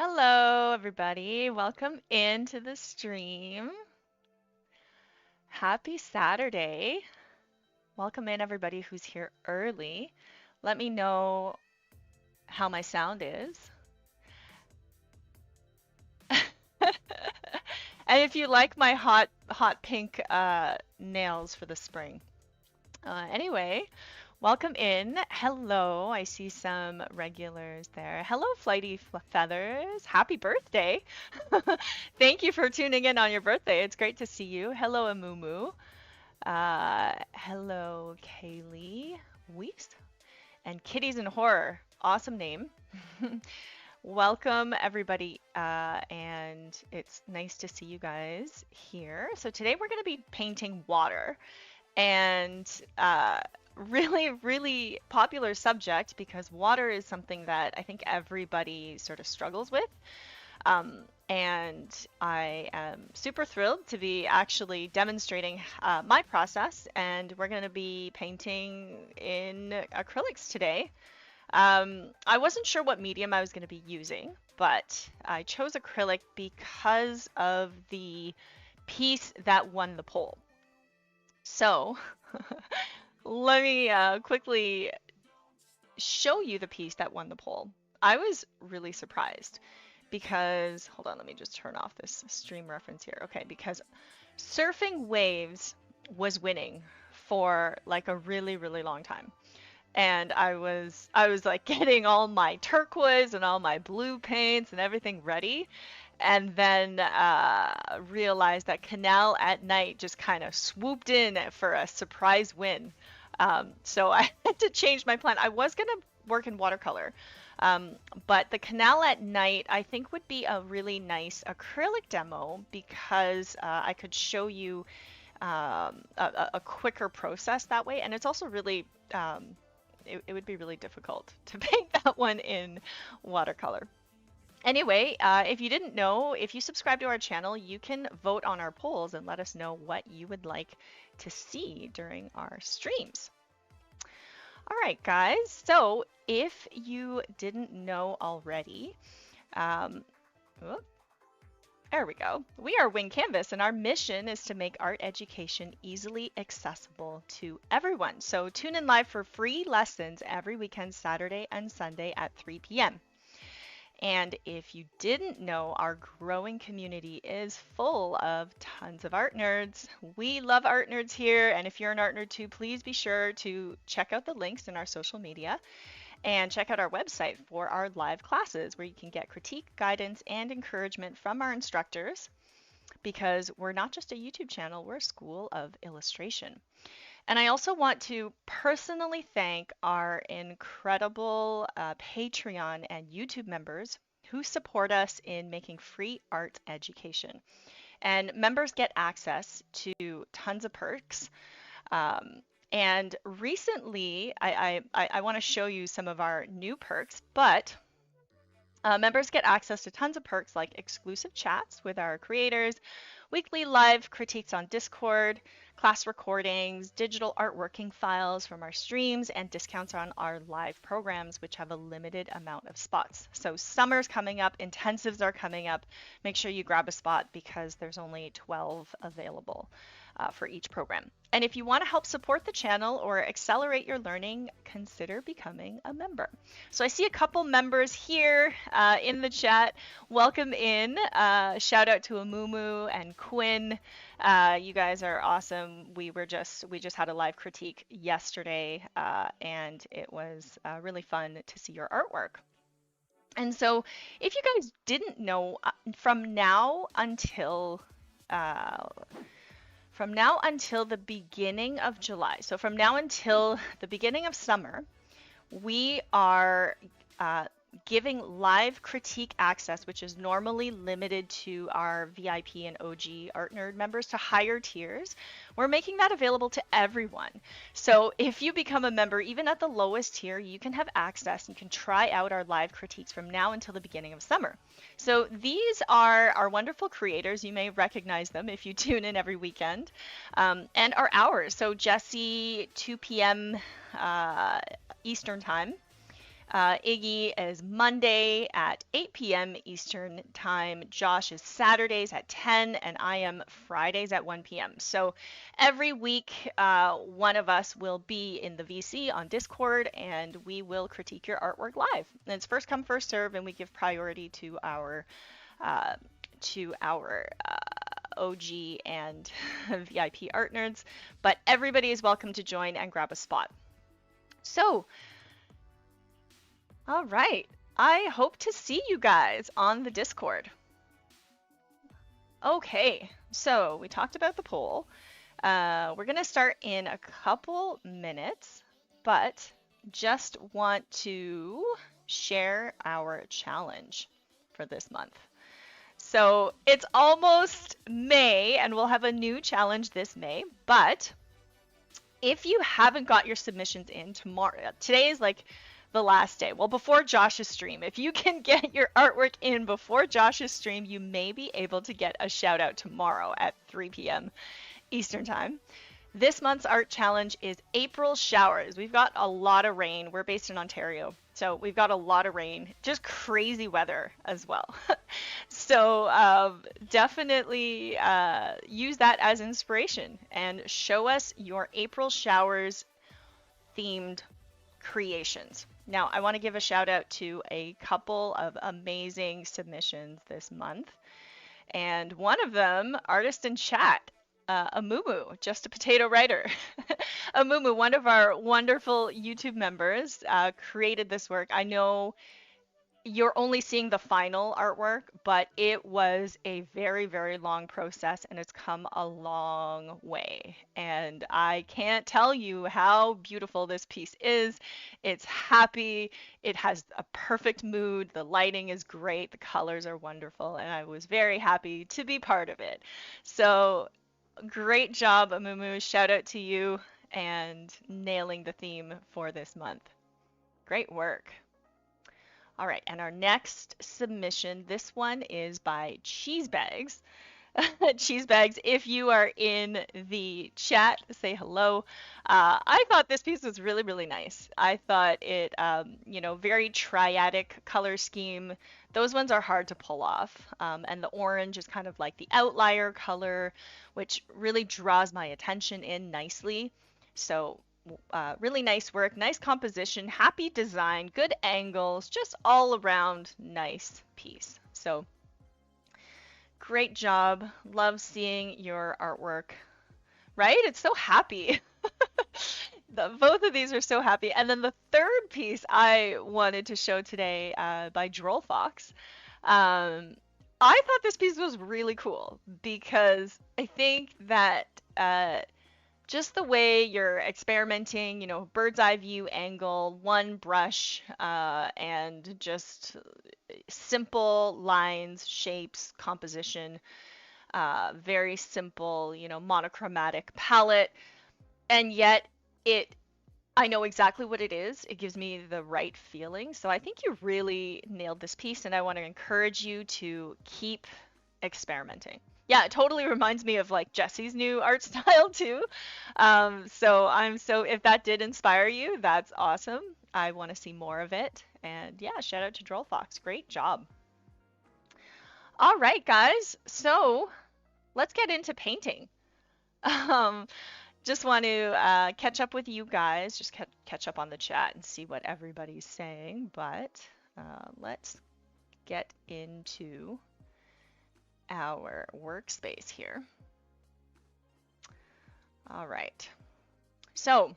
Hello, everybody. Welcome into the stream. Happy Saturday. Welcome in, everybody who's here early. Let me know how my sound is. And if you like my hot pink nails for the spring. Anyway, welcome in. Hello, I see some regulars there. Hello, Flighty Feathers. Happy birthday. Thank you for tuning in on your birthday. It's great to see you. Hello, Amumu. Hello, Kaylee. Weeks and Kitties in Horror. Awesome name. Welcome, everybody, and it's nice to see you guys here. So today we're going to be painting water, and really, really popular subject because water is something that I think everybody sort of struggles with. And I am super thrilled to be actually demonstrating my process, and we're going to be painting in acrylics today. I wasn't sure what medium I was going to be using, but I chose acrylic because of the piece that won the poll. So let me quickly show you the piece that won the poll. I was really surprised because, hold on, let me just turn off this stream reference here. Okay, because Surfing Waves was winning for like a really, really long time. And I was like getting all my turquoise and all my blue paints and everything ready. And then realized that Canal at Night just kind of swooped in for a surprise win. So I had to change my plan. I was going to work in watercolor, but the Canal at Night I think would be a really nice acrylic demo because I could show you a quicker process that way. And it's also really, it would be really difficult to paint that one in watercolor. Anyway, if you didn't know, if you subscribe to our channel, you can vote on our polls and let us know what you would like to see during our streams. All right, guys, so if you didn't know already, there we go. We are Wing Canvas, and our mission is to make art education easily accessible to everyone. So tune in live for free lessons every weekend, Saturday and Sunday at 3 p.m. And if you didn't know, our growing community is full of tons of art nerds. We love art nerds here, and if you're an art nerd too, please be sure to check out the links in our social media and check out our website for our live classes where you can get critique, guidance, and encouragement from our instructors, because we're not just a YouTube channel, we're a school of illustration. And I also want to personally thank our incredible Patreon and YouTube members who support us in making free art education. And members get access to tons of perks. And recently, I want to show you some of our new perks, but members get access to tons of perks like exclusive chats with our creators, weekly live critiques on Discord, class recordings, digital art working files from our streams, and discounts on our live programs, which have a limited amount of spots. So summer's coming up, intensives are coming up. Make sure you grab a spot because there's only 12 available for each program. And if you want to help support the channel or accelerate your learning, consider becoming a member. So I see a couple members here in the chat. Welcome in. Shout out to Amumu and Quinn. You guys are awesome. We just had a live critique yesterday, and it was really fun to see your artwork. And so if you guys didn't know, from now until the beginning of July, so from now until the beginning of summer, we are giving live critique access, which is normally limited to our VIP and OG Art Nerd members to higher tiers. We're making that available to everyone. So if you become a member, even at the lowest tier, you can have access. You can try out our live critiques from now until the beginning of summer. So these are our wonderful creators. You may recognize them if you tune in every weekend. And our hours. So Jesse, 2 p.m. Eastern time. Iggy is Monday at 8 p.m. Eastern Time. Josh is Saturdays at 10, and I am Fridays at 1 p.m. So every week, one of us will be in the VC on Discord, and we will critique your artwork live. And it's first come, first serve, and we give priority to our uh, OG and VIP art nerds. But everybody is welcome to join and grab a spot. So, all right. I hope to see you guys on the Discord. Okay, so we talked about the poll. We're going to start in a couple minutes, but just want to share our challenge for this month. So it's almost May, and we'll have a new challenge this May, but if you haven't got your submissions in tomorrow, today is like the last day. Well, before Josh's stream, if you can get your artwork in before Josh's stream, you may be able to get a shout out tomorrow at 3 p.m. Eastern Time. This month's art challenge is April showers. We've got a lot of rain. We're based in Ontario, so we've got a lot of rain, just crazy weather as well. So definitely use that as inspiration and show us your April showers themed creations. Now, I want to give a shout out to a couple of amazing submissions this month. And one of them, Artist in Chat, Amumu, Just a Potato Writer. Amumu, one of our wonderful YouTube members, created this work. I know you're only seeing the final artwork, but it was a very, very long process and it's come a long way. And I can't tell you how beautiful this piece is. It's happy. It has a perfect mood. The lighting is great. The colors are wonderful. And I was very happy to be part of it. So great job, Amumu. Shout out to you and nailing the theme for this month. Great work. All right, and our next submission, this one is by Cheesebags. Cheesebags, if you are in the chat, say hello. I thought this piece was really, really nice. I thought it, very triadic color scheme. Those ones are hard to pull off. And the orange is kind of like the outlier color, which really draws my attention in nicely. So really nice work, nice composition, happy design, good angles, just all around nice piece. So great job. Love seeing your artwork, right? It's so happy. Both of these are so happy. And then the third piece I wanted to show today by Droll Fox. I thought this piece was really cool because I think that just the way you're experimenting, bird's eye view angle, one brush, and just simple lines, shapes, composition, very simple, monochromatic palette. And yet I know exactly what it is. It gives me the right feeling. So I think you really nailed this piece, and I want to encourage you to keep experimenting. Yeah, it totally reminds me of like Jesse's new art style too. So if that did inspire you, that's awesome. I want to see more of it. And yeah, shout out to Droll Fox. Great job. All right, guys. So let's get into painting. Just want to catch up with you guys, just catch up on the chat and see what everybody's saying. But let's get into our workspace here. All right. So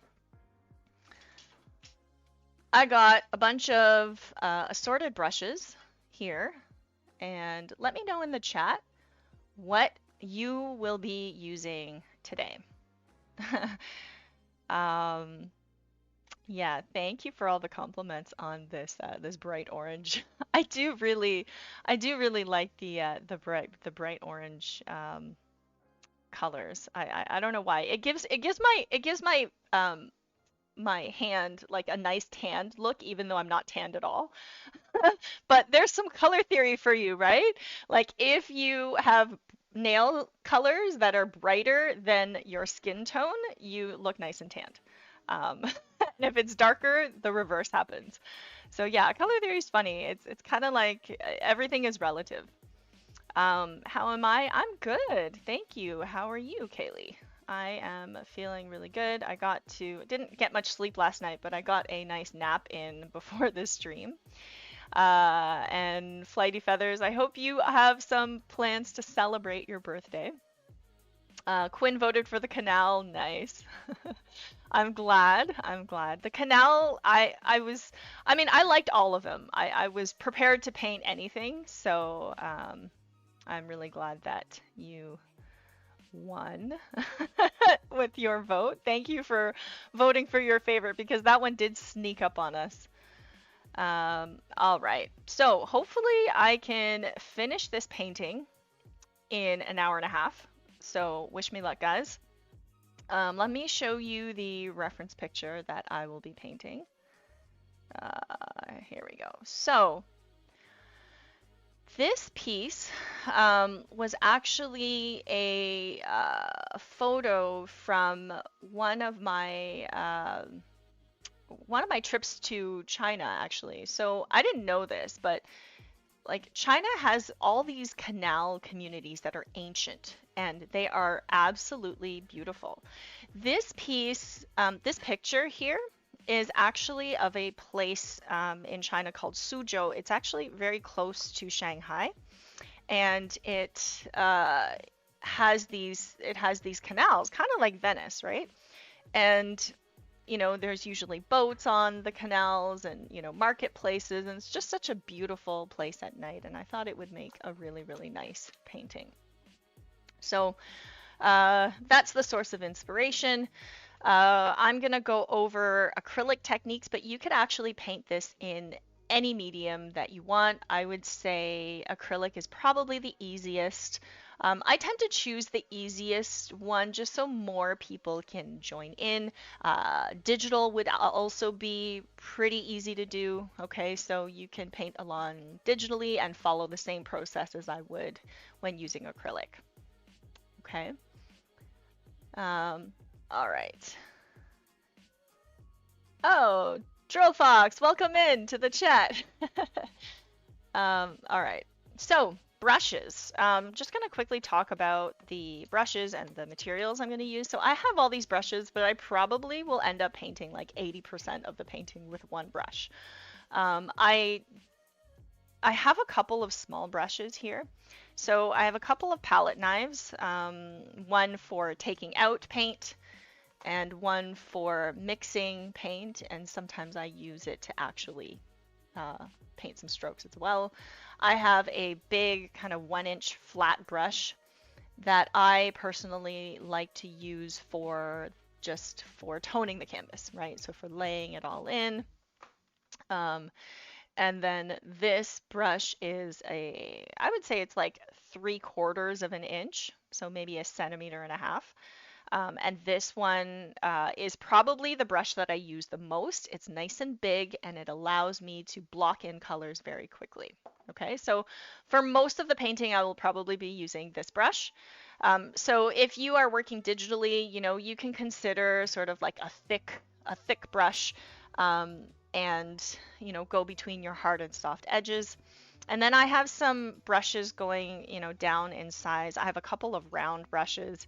I got a bunch of assorted brushes here, and let me know in the chat what you will be using today. Yeah, thank you for all the compliments on this this bright orange. I do really like the bright orange colors. I don't know why. It gives my my hand like a nice tanned look, even though I'm not tanned at all. But there's some color theory for you, right? Like if you have nail colors that are brighter than your skin tone, you look nice and tanned. And if it's darker, the reverse happens. So yeah, color theory is funny. It's kind of like everything is relative. How am I? I'm good. Thank you. How are you, Kaylee? I am feeling really good. Didn't get much sleep last night, but I got a nice nap in before this stream. And Flighty Feathers, I hope you have some plans to celebrate your birthday. Quinn voted for the canal. Nice. I'm glad. I'm glad. The canal, I mean, I liked all of them. I was prepared to paint anything, so I'm really glad that you won with your vote. Thank you for voting for your favorite because that one did sneak up on us. All right. So hopefully I can finish this painting in an hour and a half. So wish me luck, guys. Let me show you the reference picture that I will be painting. Here we go. So this piece was actually a photo from one of my trips to China, actually. So I didn't know this, but like China has all these canal communities that are ancient and they are absolutely beautiful. This piece, this picture here is actually of a place in China called Suzhou. It's actually very close to Shanghai, and it has these canals, kind of like Venice, right? And you know, there's usually boats on the canals and, you know, marketplaces, and it's just such a beautiful place at night, and I thought it would make a really, really nice painting. So that's the source of inspiration. I'm gonna go over acrylic techniques, but you could actually paint this in any medium that you want. I would say acrylic is probably the easiest. I tend to choose the easiest one just so more people can join in. Digital would also be pretty easy to do. Okay, so you can paint along digitally and follow the same process as I would when using acrylic. Okay. All right. Oh, Drill Fox, welcome in to the chat. All right. So brushes. Just going to quickly talk about the brushes and the materials I'm going to use. So I have all these brushes, but I probably will end up painting like 80% of the painting with one brush. I have a couple of small brushes here. So I have a couple of palette knives, one for taking out paint and one for mixing paint, and sometimes I use it to actually paint some strokes as well. I have a big kind of 1-inch flat brush that I personally like to use for just for toning the canvas, right? So for laying it all in. And then this brush is I would say it's like 3/4 of an inch, so maybe 1.5 centimeters. And this one is probably the brush that I use the most. It's nice and big and it allows me to block in colors very quickly. Okay, so for most of the painting, I will probably be using this brush. So if you are working digitally, you know, you can consider sort of like a thick brush and, you know, go between your hard and soft edges. And then I have some brushes going, you know, down in size. I have a couple of round brushes.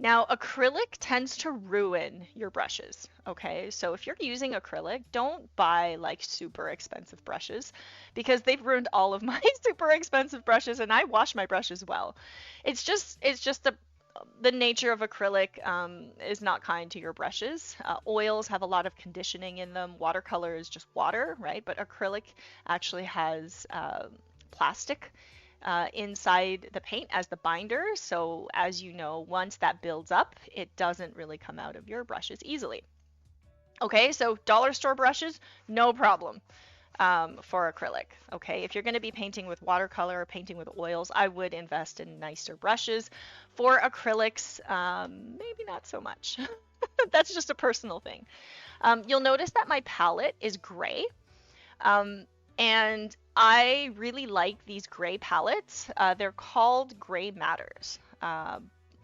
Now, acrylic tends to ruin your brushes, okay? So if you're using acrylic, don't buy like super expensive brushes because they've ruined all of my super expensive brushes, and I wash my brushes well. It's just the nature of acrylic is not kind to your brushes. Oils have a lot of conditioning in them. Watercolor is just water, right? But acrylic actually has plastic inside the paint as the binder. So as you know, once that builds up, it doesn't really come out of your brushes easily. Okay, so dollar store brushes, no problem for acrylic. Okay, if you're going to be painting with watercolor or painting with oils, I would invest in nicer brushes. For acrylics, maybe not so much. That's just a personal thing. You'll notice that my palette is gray. And I really like these gray palettes. They're called Gray Matters.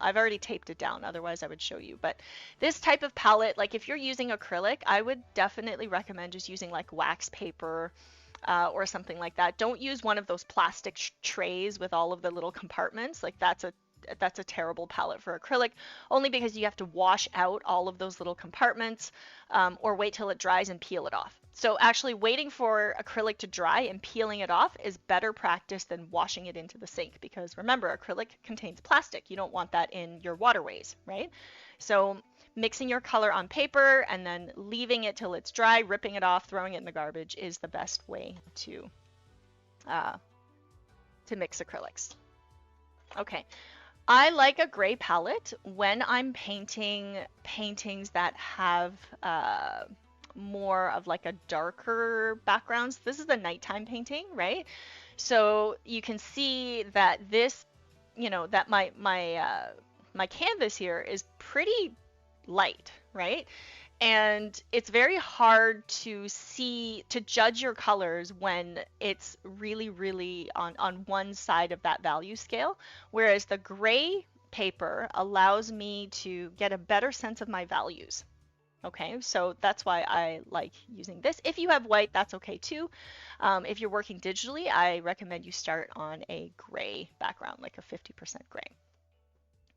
I've already taped it down, otherwise I would show you. But this type of palette, like if you're using acrylic, I would definitely recommend just using like wax paper or something like that. Don't use one of those plastic trays with all of the little compartments. Like that's a terrible palette for acrylic, only because you have to wash out all of those little compartments or wait till it dries and peel it off. So actually waiting for acrylic to dry and peeling it off is better practice than washing it into the sink, because remember, acrylic contains plastic. You don't want that in your waterways, right? So mixing your color on paper and then leaving it till it's dry, ripping it off, throwing it in the garbage is the best way to mix acrylics. Okay. I like a gray palette when I'm painting paintings that have more of like a darker backgrounds. This is a nighttime painting, right? So you can see that this, that my canvas here is pretty light, right? And it's very hard to judge your colors when it's really, really on one side of that value scale, whereas the gray paper allows me to get a better sense of my values. Okay, so that's why I like using this. If you have white, that's okay too. If you're working digitally, I recommend you start on a gray background, like a 50% gray.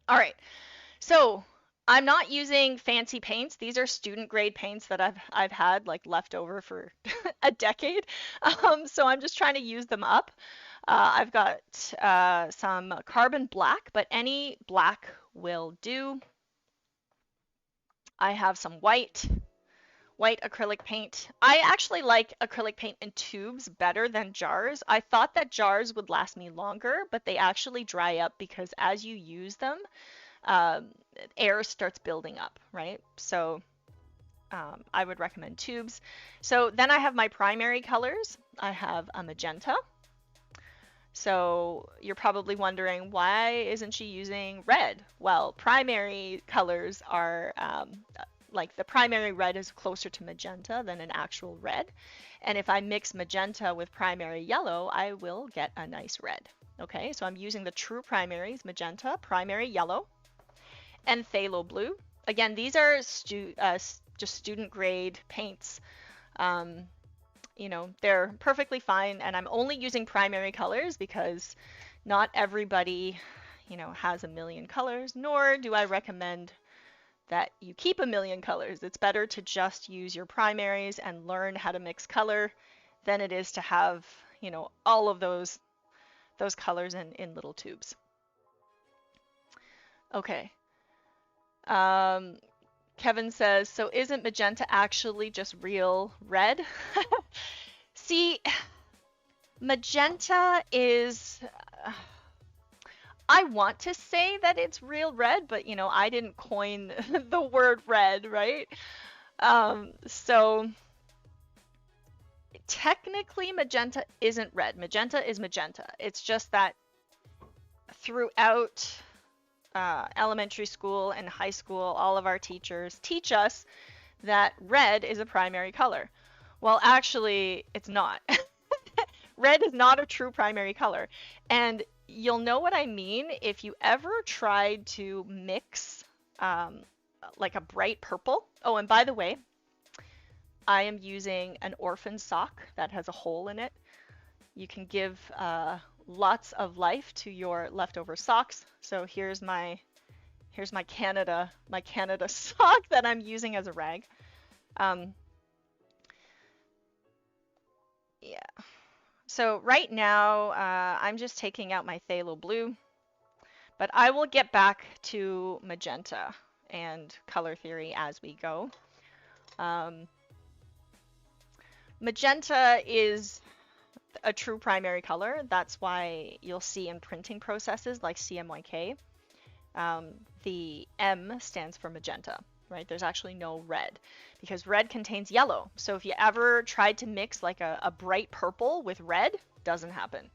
All right, so I'm not using fancy paints. These are student grade paints that I've had like left over for a decade. So I'm just trying to use them up. I've got some carbon black, but any black will do. I have some white acrylic paint. I actually like acrylic paint in tubes better than jars. I thought that jars would last me longer, but they actually dry up because as you use them, air starts building up, right? So I would recommend tubes. So then I have my primary colors. I have a magenta. So you're probably wondering, why isn't she using red? Well, primary colors are like the primary red is closer to magenta than an actual red. And if I mix magenta with primary yellow, I will get a nice red. Okay, so I'm using the true primaries, magenta, primary yellow, and phthalo blue. Again, these are just student grade paints. They're perfectly fine, and I'm only using primary colors because not everybody, has a million colors, nor do I recommend that you keep a million colors. It's better to just use your primaries and learn how to mix color than it is to have, all of those colors in little tubes. Okay. Kevin says, so isn't magenta actually just real red? See, magenta is, I want to say that it's real red, but I didn't coin the word red, right? So technically magenta isn't red. Magenta is magenta. It's just that throughout elementary school and high school, all of our teachers teach us that red is a primary color. Well, actually, it's not. Red is not a true primary color. And you'll know what I mean if you ever tried to mix like a bright purple. Oh, and by the way, I am using an orphan sock that has a hole in it. You can give lots of life to your leftover socks. So here's my Canada sock that I'm using as a rag. Yeah. So right now I'm just taking out my phthalo blue, but I will get back to magenta and color theory as we go. Magenta is a true primary color. That's why you'll see in printing processes like CMYK, the M stands for magenta, right? There's actually no red because red contains yellow. So if you ever tried to mix like a bright purple with red, doesn't happen.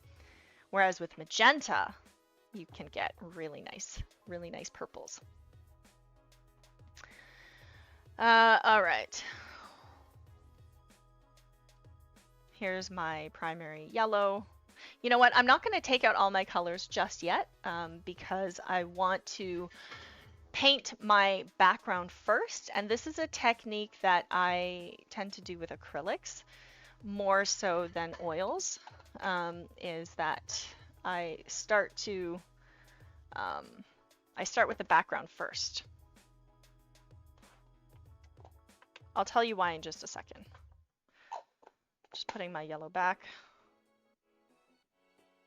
Whereas with magenta, you can get really nice purples. All right. Here's my primary yellow. You know what? I'm not going to take out all my colors just yet because I want to paint my background first. And this is a technique that I tend to do with acrylics more so than oils, is that I start to, I start with the background first. I'll tell you why in just a second. Just putting my yellow back.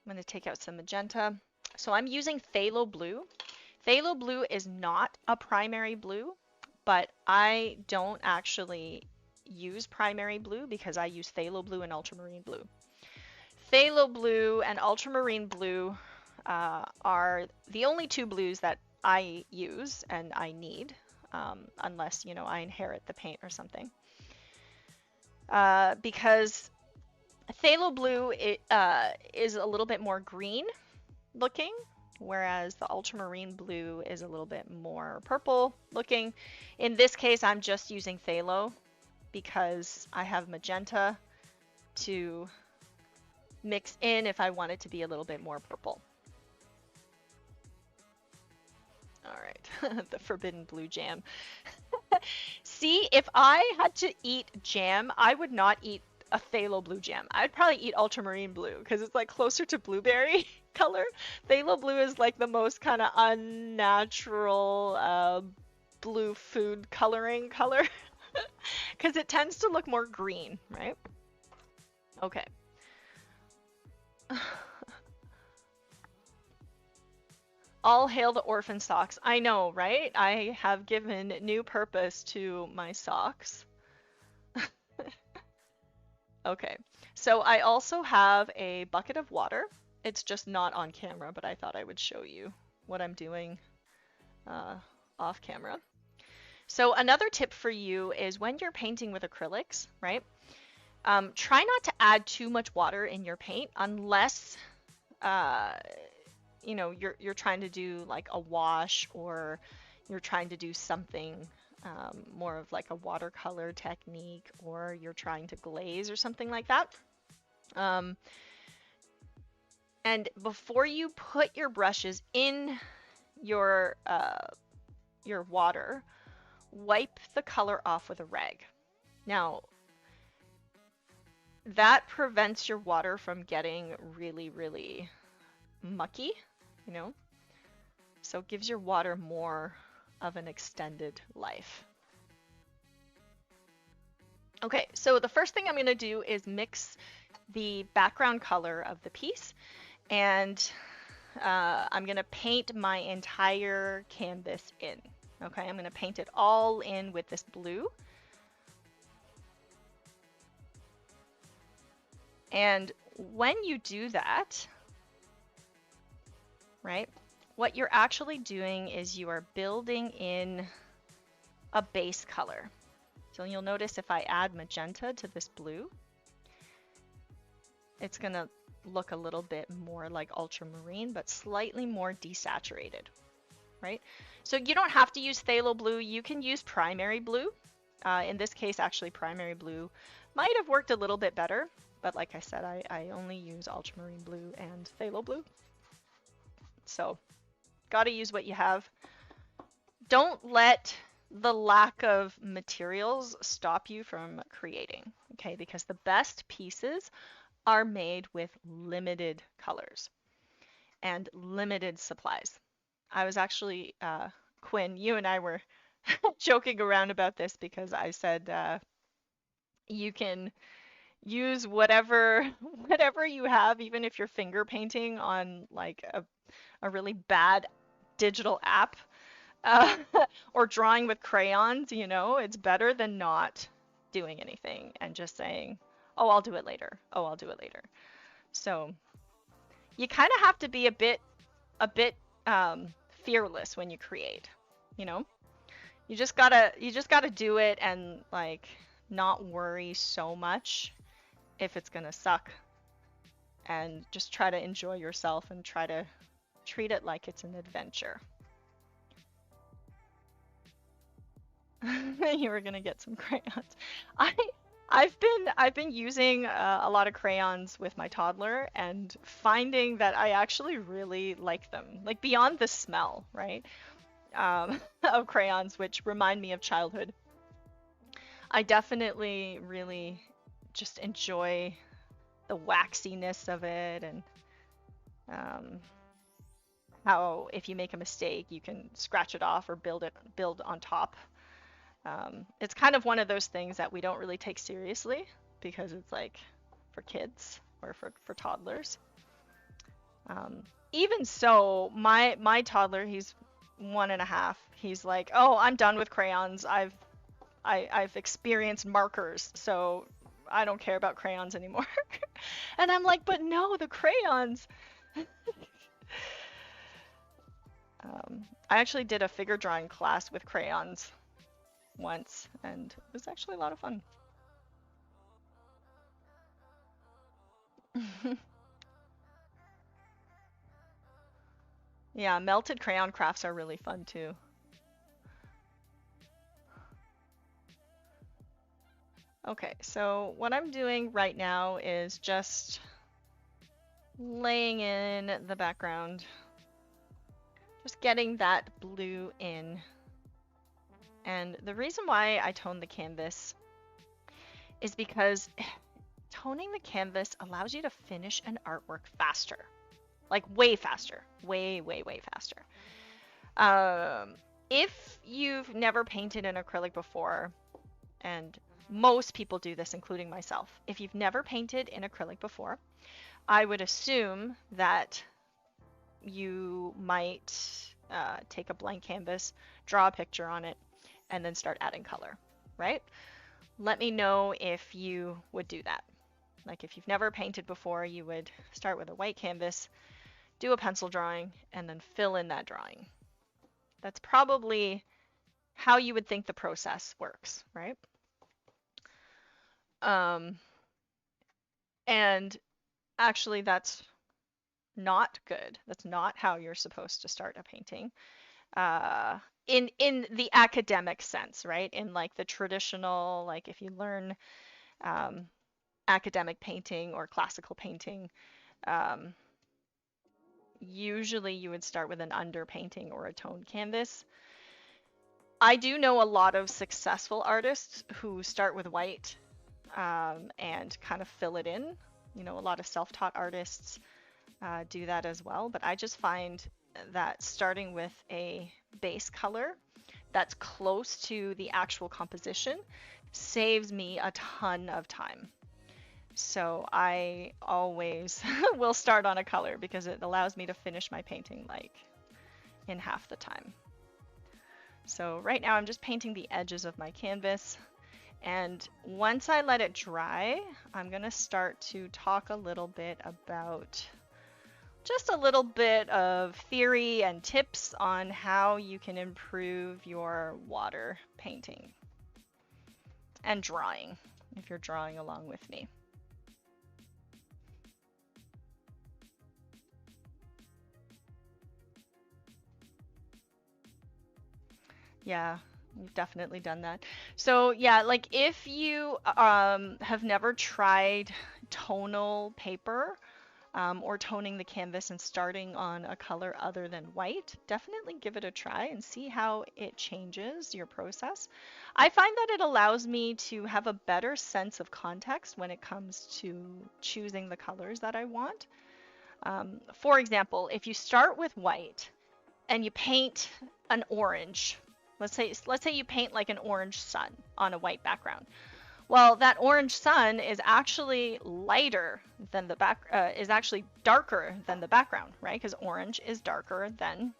I'm going to take out some magenta. So I'm using Phthalo blue. Phthalo blue is not a primary blue, but I don't actually use primary blue because I use Phthalo blue and ultramarine blue. Phthalo blue and ultramarine blue are the only two blues that I use and I need, unless, you know, I inherit the paint or something. Because Phthalo blue is a little bit more green looking, whereas the ultramarine blue is a little bit more purple looking. In this case, I'm just using Phthalo because I have magenta to mix in if I want it to be a little bit more purple. All right, the forbidden blue jam. See, if I had to eat jam, I would not eat a Phthalo blue jam. I'd probably eat ultramarine blue because it's like closer to blueberry color. Phthalo blue is like the most kind of unnatural blue food coloring color because it tends to look more green, right? Okay. All hail the orphan socks. I know, right? I have given new purpose to my socks. Okay, so I also have a bucket of water. It's just not on camera, but I thought I would show you what I'm doing off camera. So another tip for you is when you're painting with acrylics, right? Try not to add too much water in your paint unless you know, you're trying to do like a wash or you're trying to do something more of like a watercolor technique, or you're trying to glaze or something like that. And before you put your brushes in your water, wipe the color off with a rag. Now, that prevents your water from getting really, really mucky, you know? So it gives your water more of an extended life. Okay, so the first thing I'm going to do is mix the background color of the piece, and I'm going to paint my entire canvas in. Okay, I'm going to paint it all in with this blue. And when you do that, right, what you're actually doing is you are building in a base color. So you'll notice if I add magenta to this blue, it's going to look a little bit more like ultramarine, but slightly more desaturated, right? So you don't have to use phthalo blue. You can use primary blue. In this case, actually, primary blue might have worked a little bit better, but like I said, I only use ultramarine blue and phthalo blue. So got to use what you have. Don't let the lack of materials stop you from creating, okay? Because the best pieces are made with limited colors and limited supplies. I was actually, Quinn, you and I were joking around about this because I said you can use whatever you have, even if you're finger painting on like a really bad digital app. Or drawing with crayons, you know, it's better than not doing anything and just saying, oh, I'll do it later. Oh, I'll do it later. So you kind of have to be a bit fearless when you create, you know. You just gotta do it and like not worry so much if it's gonna suck, and just try to enjoy yourself and try to treat it like it's an adventure. You were gonna get some crayons. I've been using a lot of crayons with my toddler and finding that I actually really like them, like beyond the smell, right? Of crayons, which remind me of childhood. I definitely really just enjoy the waxiness of it and um, how if you make a mistake, you can scratch it off or build on top. It's kind of one of those things that we don't really take seriously because it's like for kids or for toddlers. Um, Even so, my toddler, he's 1.5. He's like, oh, I'm done with crayons. I've experienced markers, so I don't care about crayons anymore. And I'm like, but no, the crayons. I actually did a figure drawing class with crayons once, and it was actually a lot of fun. Yeah, melted crayon crafts are really fun too. Okay, so what I'm doing right now is just laying in the background, just getting that blue in. And the reason why I tone the canvas is because toning the canvas allows you to finish an artwork faster, like way faster, way faster. If you've never painted an acrylic before, and most people do this, including myself, if you've never painted in acrylic before, I would assume that you might take a blank canvas, draw a picture on it, and then start adding color, right? Let me know if you would do that. Like if you've never painted before, you would start with a white canvas, do a pencil drawing, and then fill in that drawing. That's probably how you would think the process works, right? And actually that's not good. That's not how you're supposed to start a painting. In the academic sense, right? In like the traditional, like if you learn academic painting or classical painting, usually you would start with an underpainting or a toned canvas. I do know a lot of successful artists who start with white and kind of fill it in. You know, a lot of self-taught artists do that as well, but I just find that starting with a base color that's close to the actual composition saves me a ton of time. So I always will start on a color because it allows me to finish my painting like in half the time. So right now I'm just painting the edges of my canvas, and once I let it dry, I'm gonna start to talk a little bit about just a little bit of theory and tips on how you can improve your water painting and drawing, if you're drawing along with me. Yeah, you've definitely done that. So yeah, like if you have never tried tonal paper, or toning the canvas and starting on a color other than white, definitely give it a try and see how it changes your process. I find that it allows me to have a better sense of context when it comes to choosing the colors that I want. For example, if you start with white and you paint an orange, let's say you paint like an orange sun on a white background. Well, that orange sun is actually lighter than the is actually darker than the background, right? Because orange is darker than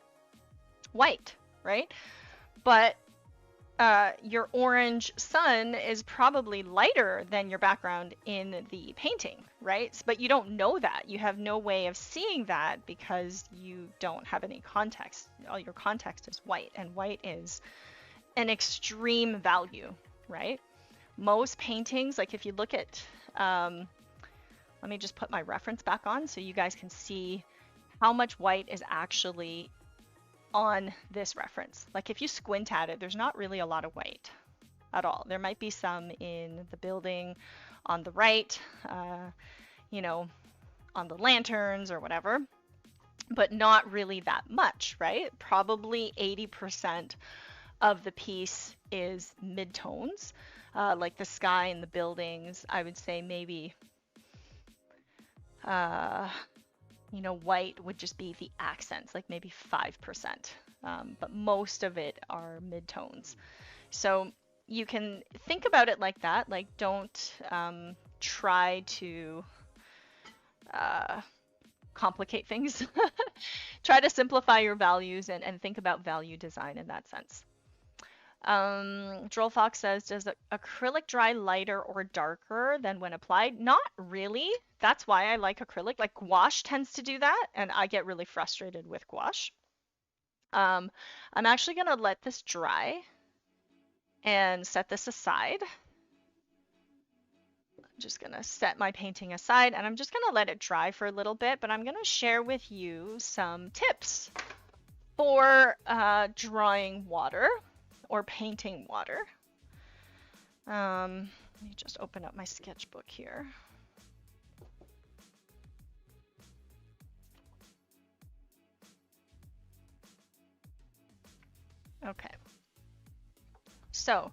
white, right? But your orange sun is probably lighter than your background in the painting, right? But you don't know that. You have no way of seeing that because you don't have any context. All your context is white, and white is an extreme value, right? Most paintings, like if you look at, let me just put my reference back on so you guys can see how much white is actually on this reference. Like if you squint at it, there's not really a lot of white, at all. There might be some in the building on the right, you know, on the lanterns or whatever, but not really that much, right? Probably 80% of the piece is midtones, like the sky and the buildings. I would say maybe, white would just be the accents, like maybe 5%. But most of it are midtones. So you can think about it like that. Like, don't try to complicate things. Try to simplify your values and think about value design in that sense. Droll Fox says, does acrylic dry lighter or darker than when applied? Not really. That's why I like acrylic. Like gouache tends to do that, and I get really frustrated with gouache. I'm actually going to let this dry and set this aside. I'm just going to set my painting aside, and I'm just going to let it dry for a little bit, but I'm going to share with you some tips for drawing water or painting water. Let me just open up my sketchbook here. Okay. So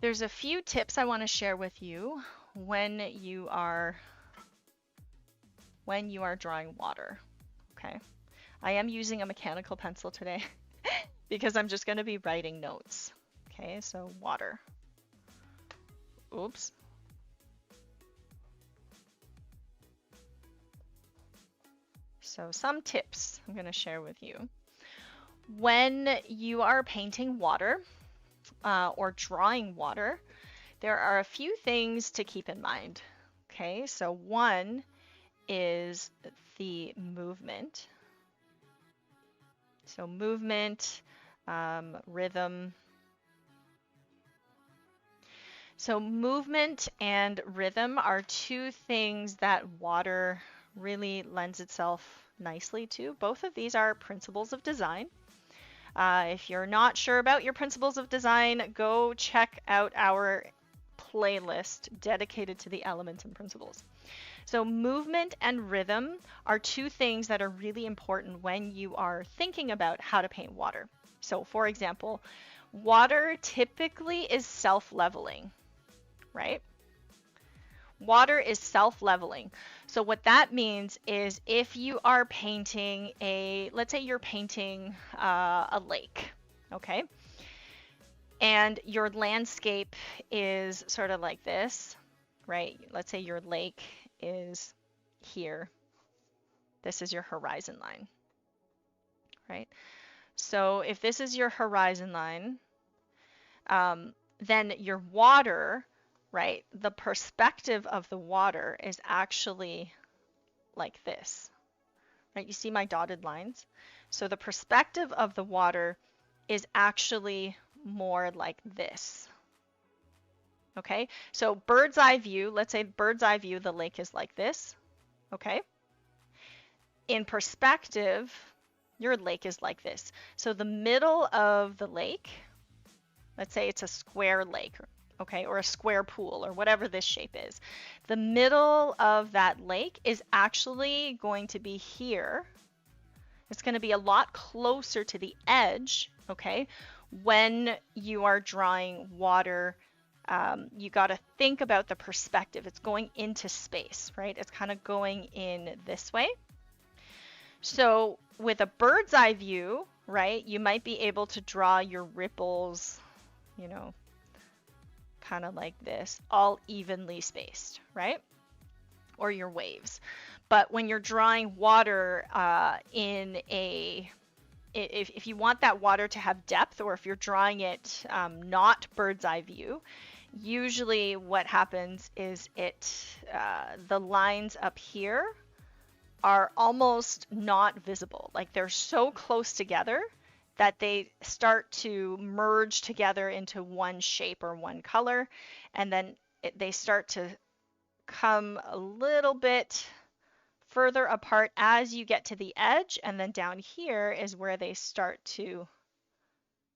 there's a few tips I want to share with you when you are drawing water. Okay. I am using a mechanical pencil today because I'm just going to be writing notes. Okay, so water. Oops. So some tips I'm going to share with you. When you are painting water or drawing water, there are a few things to keep in mind. Okay, so one is the movement. So movement, rhythm. So movement and rhythm are two things that water really lends itself nicely to. Both of these are principles of design. If you're not sure about your principles of design, go check out our playlist dedicated to the elements and principles. So movement and rhythm are two things that are really important when you are thinking about how to paint water. So for example, water typically is self-leveling, right? Water is self-leveling. So what that means is if you are painting let's say you're painting a lake, okay? And your landscape is sort of like this, right? Let's say your lake is here. This is your horizon line, right? So if this is your horizon line, then your water, right, the perspective of the water is actually like this, right? You see my dotted lines? So the perspective of the water is actually more like this. Okay, so bird's eye view, let's say bird's eye view, the lake is like this, okay? In perspective, your lake is like this. So the middle of the lake, let's say it's a square lake, okay, or a square pool, or whatever this shape is. The middle of that lake is actually going to be here. It's going to be a lot closer to the edge, okay? When you are drawing water, you got to think about the perspective. It's going into space, right? It's kind of going in this way. So with a bird's eye view, right, you might be able to draw your ripples, you know, kind of like this, all evenly spaced, right? Or your waves. But when you're drawing water if you want that water to have depth, or if you're drawing it not bird's eye view, usually what happens is the lines up here are almost not visible. Like they're so close together that they start to merge together into one shape or one color, and then they start to come a little bit further apart as you get to the edge, and then down here is where they start to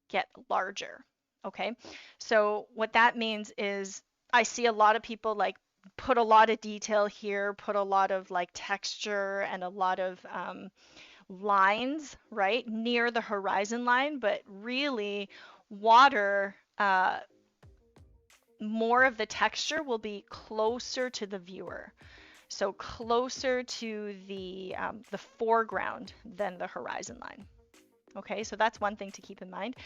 get larger. Okay. So what that means is I see a lot of people like put a lot of detail here, put a lot of like texture and a lot of lines, right, near the horizon line, but really water, more of the texture will be closer to the viewer. So closer to the foreground than the horizon line. Okay, so that's one thing to keep in mind.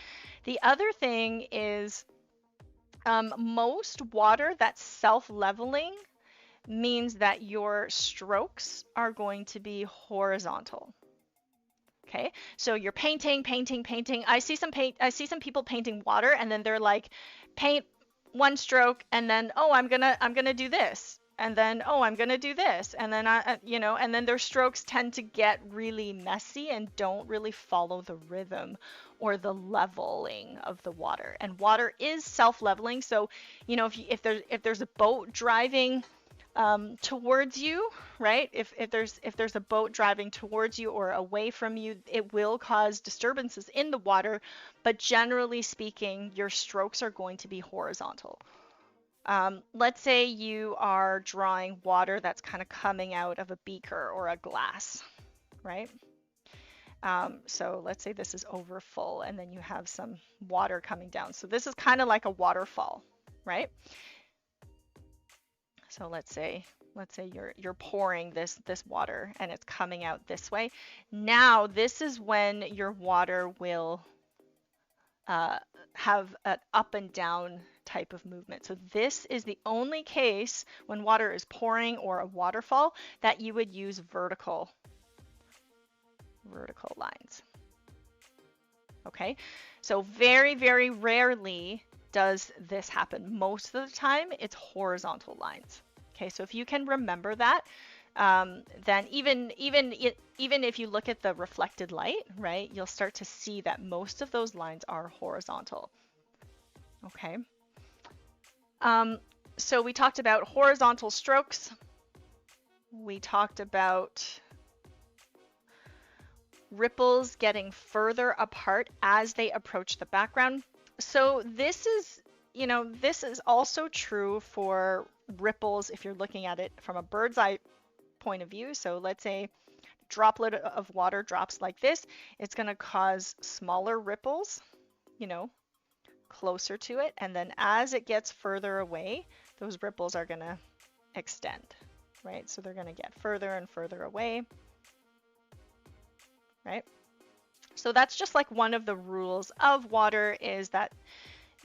The other thing is most water that's self-leveling means that your strokes are going to be horizontal. Okay, so you're painting, painting, painting. I see some people painting water, and then they're like, paint one stroke, and then oh, I'm gonna do this, and then oh, I'm gonna do this, and then you know, and then their strokes tend to get really messy and don't really follow the rhythm or the leveling of the water. And water is self-leveling, so you know, if there's a boat driving towards you, right? If there's a boat driving towards you or away from you, it will cause disturbances in the water, but generally speaking, your strokes are going to be horizontal. Let's say you are drawing water that's kind of coming out of a beaker or a glass, right? So let's say this is over full and then you have some water coming down. So this is kind of like a waterfall, right? So let's say you're pouring this water and it's coming out this way. Now this is when your water will have an up and down type of movement. So this is the only case when water is pouring or a waterfall that you would use vertical lines. Okay, so very, very rarely does this happen. Most of the time it's horizontal lines. Okay, so if you can remember that, then even if you look at the reflected light, right, you'll start to see that most of those lines are horizontal. Okay. So we talked about horizontal strokes. We talked about ripples getting further apart as they approach the background. So this is, you know, this is also true for ripples if you're looking at it from a bird's eye point of view. So let's say droplet of water drops like this, it's going to cause smaller ripples, you know, closer to it. And then as it gets further away, those ripples are going to extend, right? So they're going to get further and further away, right? So that's just like one of the rules of water, is that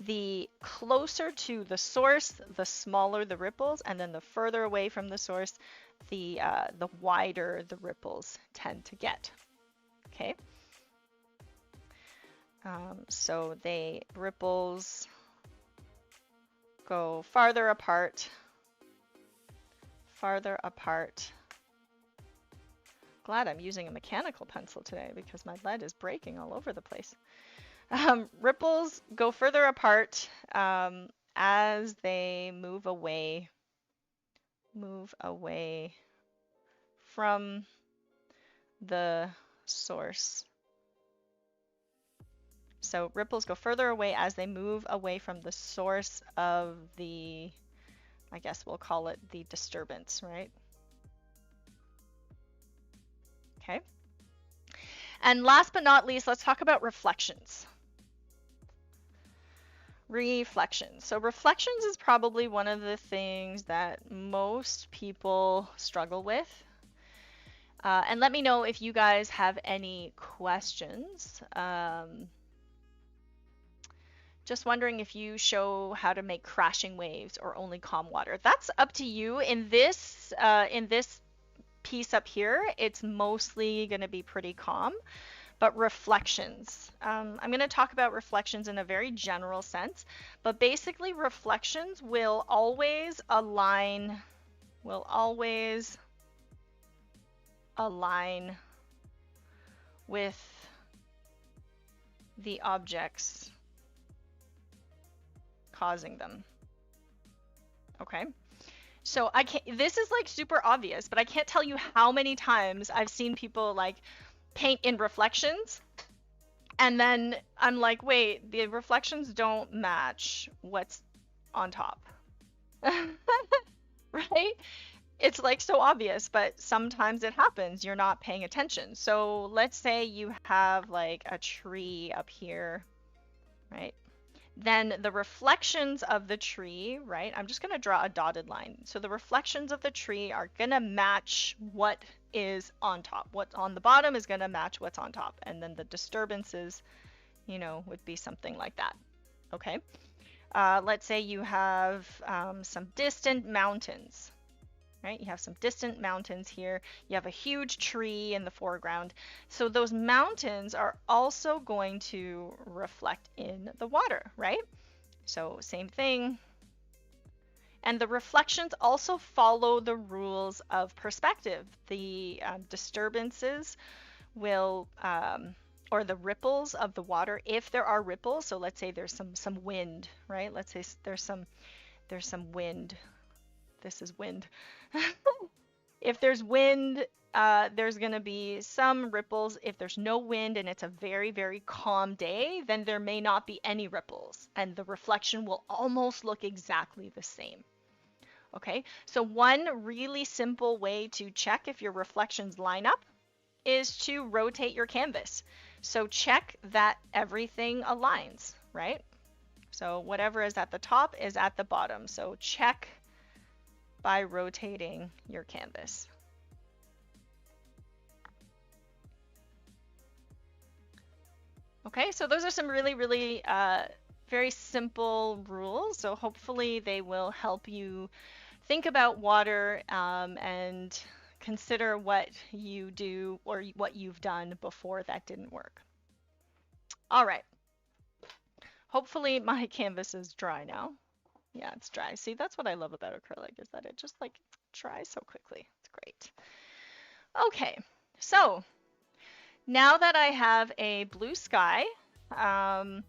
the closer to the source, the smaller the ripples, and then the further away from the source, the wider the ripples tend to get. Okay. So the ripples go farther apart. Glad I'm using a mechanical pencil today because my lead is breaking all over the place. Ripples go further apart as they move away from the source. So ripples go further away as they move away from the source of the, I guess we'll call it the disturbance, right? Okay. And last but not least, let's talk about reflections. Reflections. So reflections is probably one of the things that most people struggle with. And let me know if you guys have any questions. Just wondering if you show how to make crashing waves or only calm water. That's up to you. In this piece up here, it's mostly going to be pretty calm. But reflections, I'm going to talk about reflections in a very general sense, but basically reflections will always align with the objects causing them. Okay. So this is like super obvious, but I can't tell you how many times I've seen people like paint in reflections And then I'm like, wait, the reflections don't match what's on top. Right? It's like so obvious, but sometimes it happens. You're not paying attention. So let's say you have like a tree up here, right? Then the reflections of the tree, right? I'm just going to draw a dotted line. So the reflections of the tree are going to match what is on top. What's on the bottom is going to match what's on top. And then the disturbances, would be something like that. Okay. Let's say you have some distant mountains, right? You have some distant mountains here. You have a huge tree in the foreground. So those mountains are also going to reflect in the water, right? So same thing. And the reflections also follow the rules of perspective. The disturbances will, or the ripples of the water, if there are ripples. So let's say there's some wind, right? Let's say there's some wind. This is wind. If there's wind, there's going to be some ripples. If there's no wind and it's a very, very calm day, then there may not be any ripples, and the reflection will almost look exactly the same. Okay, so one really simple way to check if your reflections line up is to rotate your canvas. So check that everything aligns, right? So whatever is at the top is at the bottom. So check by rotating your canvas. Okay, so those are some really, really very simple rules. So hopefully they will help you think about water and consider what you do or what you've done before that didn't work. All right. Hopefully my canvas is dry now. Yeah, it's dry. See, that's what I love about acrylic, is that it just like dries so quickly. It's great. Okay, so now that I have a blue sky, I'm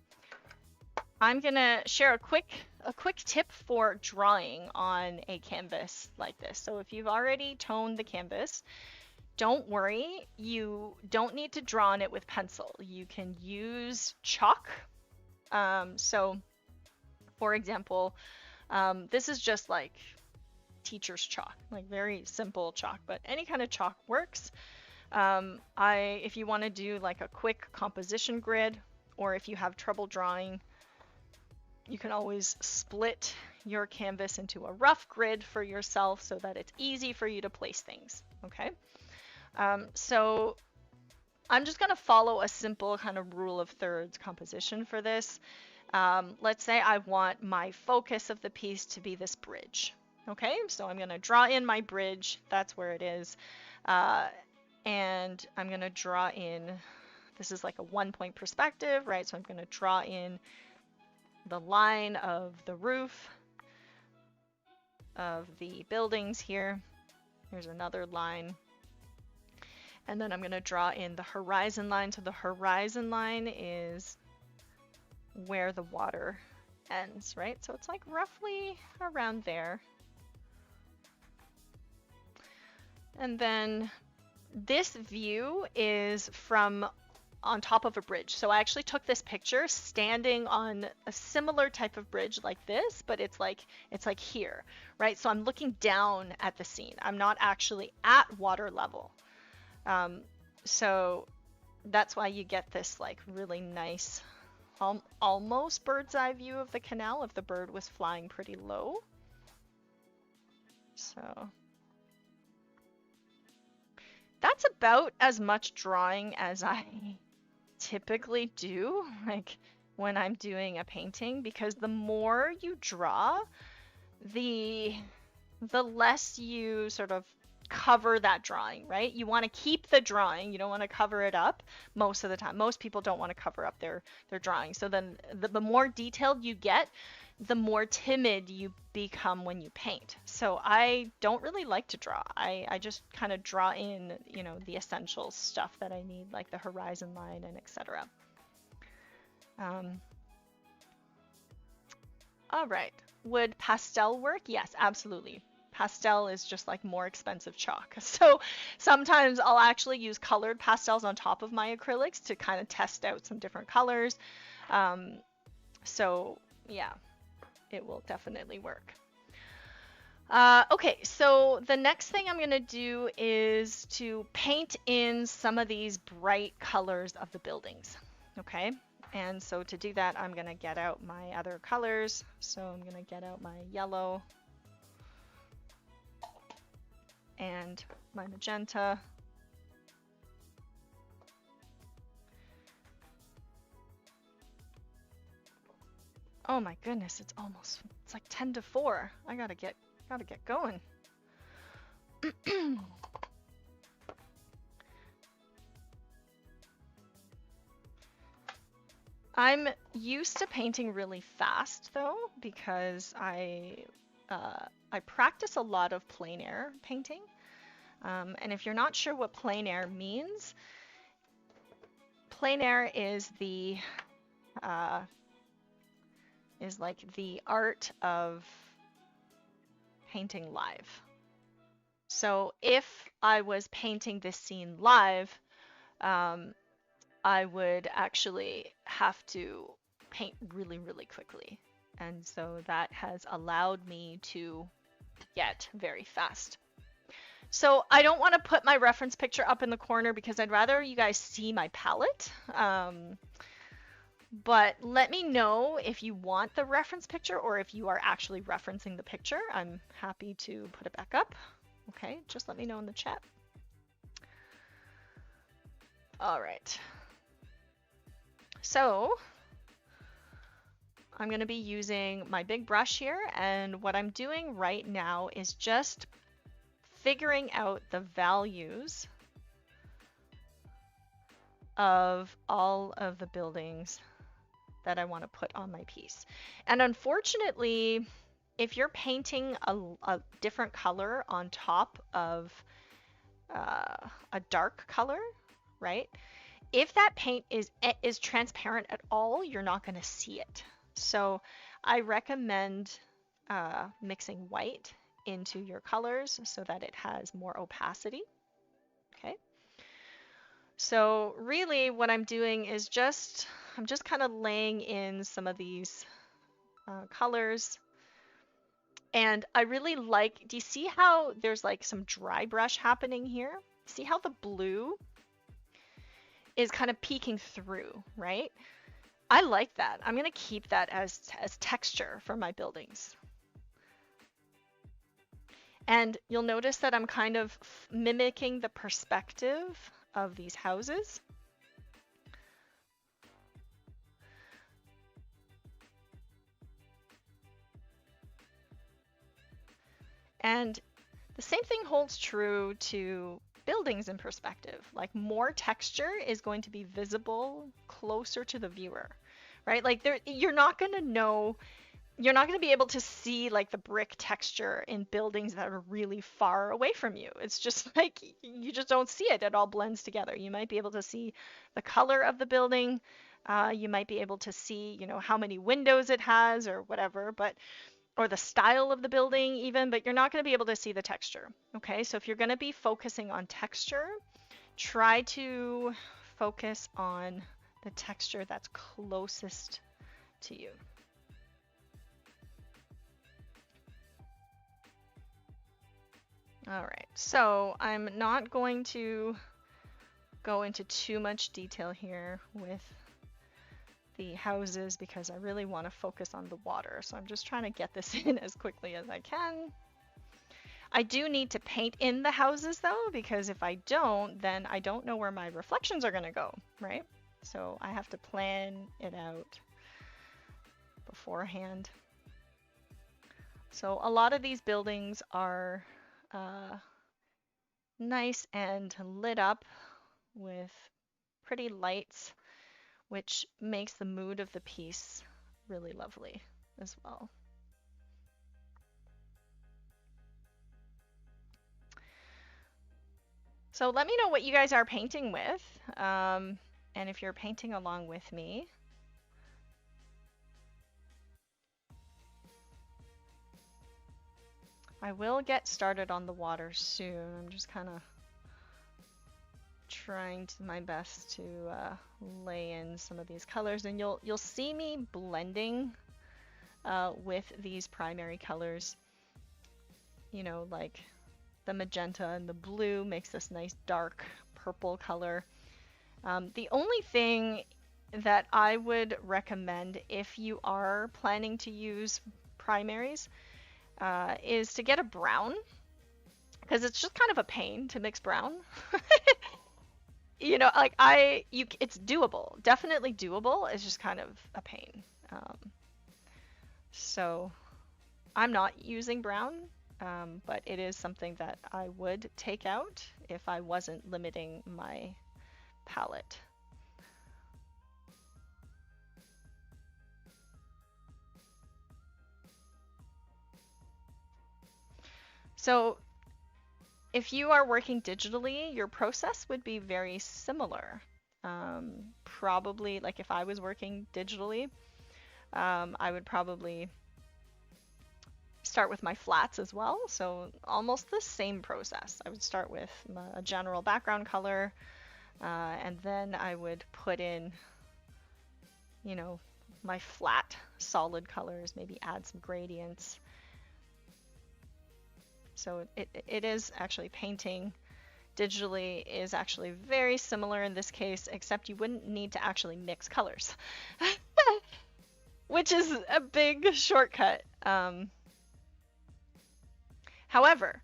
gonna share a quick tip for drawing on a canvas like this. So if you've already toned the canvas, don't worry, you don't need to draw on it with pencil. You can use chalk. So for example, this is just like teacher's chalk, like very simple chalk, but any kind of chalk works. If you want to do like a quick composition grid, or if you have trouble drawing, you can always split your canvas into a rough grid for yourself so that it's easy for you to place things. Okay. So I'm just going to follow a simple kind of rule of thirds composition for this. Let's say I want my focus of the piece to be this bridge. Okay, so I'm going to draw in my bridge. That's where it is. And I'm going to draw in, this is like a 1-point perspective, right? So I'm going to draw in the line of the roof of the buildings here. Here's another line. And then I'm going to draw in the horizon line. So the horizon line is where the water ends, right? So it's like roughly around there. And then this view is from on top of a bridge. So I actually took this picture standing on a similar type of bridge like this, but it's like here, right? So I'm looking down at the scene. I'm not actually at water level. So that's why you get this like really nice, almost bird's eye view of the canal if the bird was flying pretty low. So that's about as much drawing as I typically do, like when I'm doing a painting, because the more you draw, the less you sort of cover that drawing, right? You want to keep the drawing. You don't want to cover it up most of the time. Most people don't want to cover up their drawing. So then the more detailed you get, the more timid you become when you paint. So I don't really like to draw. I just kind of draw in, the essential stuff that I need, like the horizon line and etc. All right. Would pastel work? Yes, absolutely. Pastel is just like more expensive chalk. So sometimes I'll actually use colored pastels on top of my acrylics to kind of test out some different colors. So yeah, it will definitely work. Okay, so the next thing I'm going to do is to paint in some of these bright colors of the buildings. Okay, and so to do that, I'm going to get out my other colors. So I'm going to get out my yellow and my magenta. Oh my goodness, it's like 10 to 4. I gotta get going. I'm used to painting really fast though, because I practice a lot of plein air painting. And if you're not sure what plein air means, plein air is like the art of painting live. So if I was painting this scene live, I would actually have to paint really, really quickly. And so that has allowed me to get very fast. So I don't want to put my reference picture up in the corner because I'd rather you guys see my palette. But let me know if you want the reference picture or if you are actually referencing the picture. I'm happy to put it back up. Okay, just let me know in the chat. All right. So I'm going to be using my big brush here, and what I'm doing right now is just figuring out the values of all of the buildings that I want to put on my piece. And unfortunately, if you're painting a different color on top of a dark color, right? If that paint is transparent at all, you're not going to see it. So I recommend mixing white into your colors so that it has more opacity. Okay. So really what I'm doing is I'm just kind of laying in some of these colors. And I really like, do you see how there's like some dry brush happening here? See how the blue is kind of peeking through, right? I like that. I'm going to keep that as texture for my buildings. And you'll notice that I'm kind of mimicking the perspective of these houses. And the same thing holds true to buildings in perspective. Like more texture is going to be visible closer to the viewer, right? Like you're not going to be able to see like the brick texture in buildings that are really far away from you. It's just like you just don't see it. It all blends together. You might be able to see the color of the building. You might be able to see, how many windows it has or whatever, or the style of the building even, but you're not going to be able to see the texture. Okay, so if you're going to be focusing on texture, try to focus on the texture that's closest to you. All right, so I'm not going to go into too much detail here with the houses because I really want to focus on the water. So I'm just trying to get this in as quickly as I can. I do need to paint in the houses though, because if I don't, then I don't know where my reflections are going to go, right? So I have to plan it out beforehand. So a lot of these buildings are nice and lit up with pretty lights, which makes the mood of the piece really lovely as well. So let me know what you guys are painting with, and if you're painting along with me. I will get started on the water soon. I'm just kind of trying my best to lay in some of these colors, and you'll see me blending with these primary colors. You know, like the magenta and the blue makes this nice dark purple color. The only thing that I would recommend if you are planning to use primaries is to get a brown, because it's just kind of a pain to mix brown. You know, like it's doable, definitely doable. It's just kind of a pain. So I'm not using brown, but it is something that I would take out if I wasn't limiting my palette. So if you are working digitally, your process would be very similar. Probably, like if I was working digitally, I would probably start with my flats as well. So almost the same process. I would start with a general background color, and then I would put in, you know, my flat solid colors, maybe add some gradients. So it is actually painting digitally is actually very similar in this case, except you wouldn't need to actually mix colors, which is a big shortcut. However,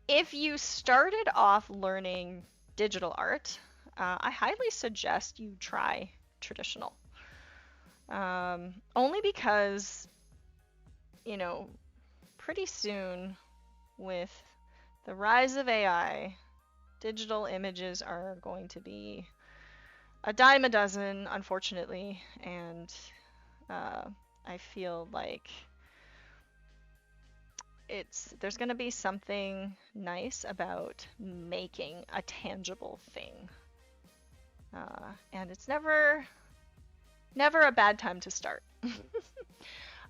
if you started off learning digital art, I highly suggest you try traditional. Only because, you know, pretty soon with the rise of AI, digital images are going to be a dime a dozen, unfortunately, and I feel like there's going to be something nice about making a tangible thing, and it's never a bad time to start.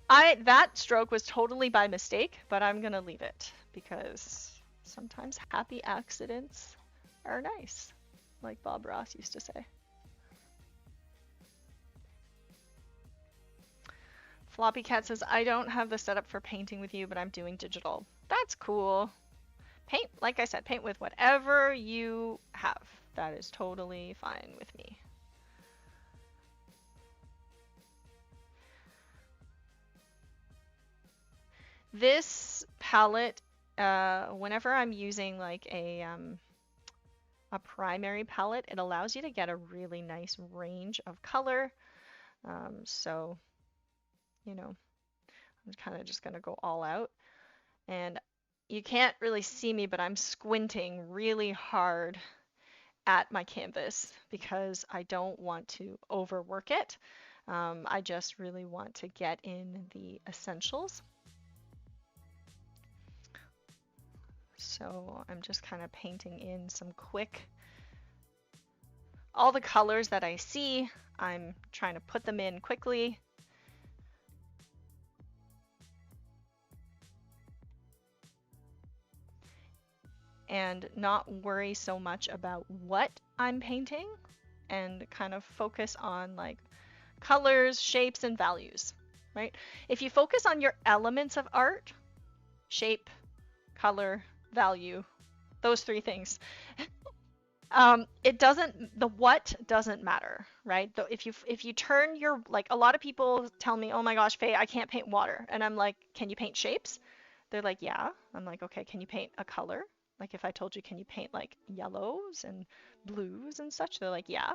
That stroke was totally by mistake, but I'm gonna leave it because sometimes happy accidents are nice, like Bob Ross used to say. Floppy Cat says, I don't have the setup for painting with you, but I'm doing digital. That's cool. Paint, like I said, paint with whatever you have. That is totally fine with me. This palette, whenever I'm using like a primary palette, it allows you to get a really nice range of color. So, you know, I'm kind of just going to go all out. And you can't really see me, but I'm squinting really hard at my canvas because I don't want to overwork it. I just really want to get in the essentials. So I'm just kind of painting in some quick, all the colors that I see, I'm trying to put them in quickly. And not worry so much about what I'm painting and kind of focus on like colors, shapes, and values, right? If you focus on your elements of art, shape, color, value, those three things, the what doesn't matter, right? If you turn your, like a lot of people tell me, oh my gosh, Faye, I can't paint water. And I'm like, can you paint shapes? They're like, yeah. I'm like, okay, can you paint a color? Like if I told you, can you paint like yellows and blues and such? They're like, yeah.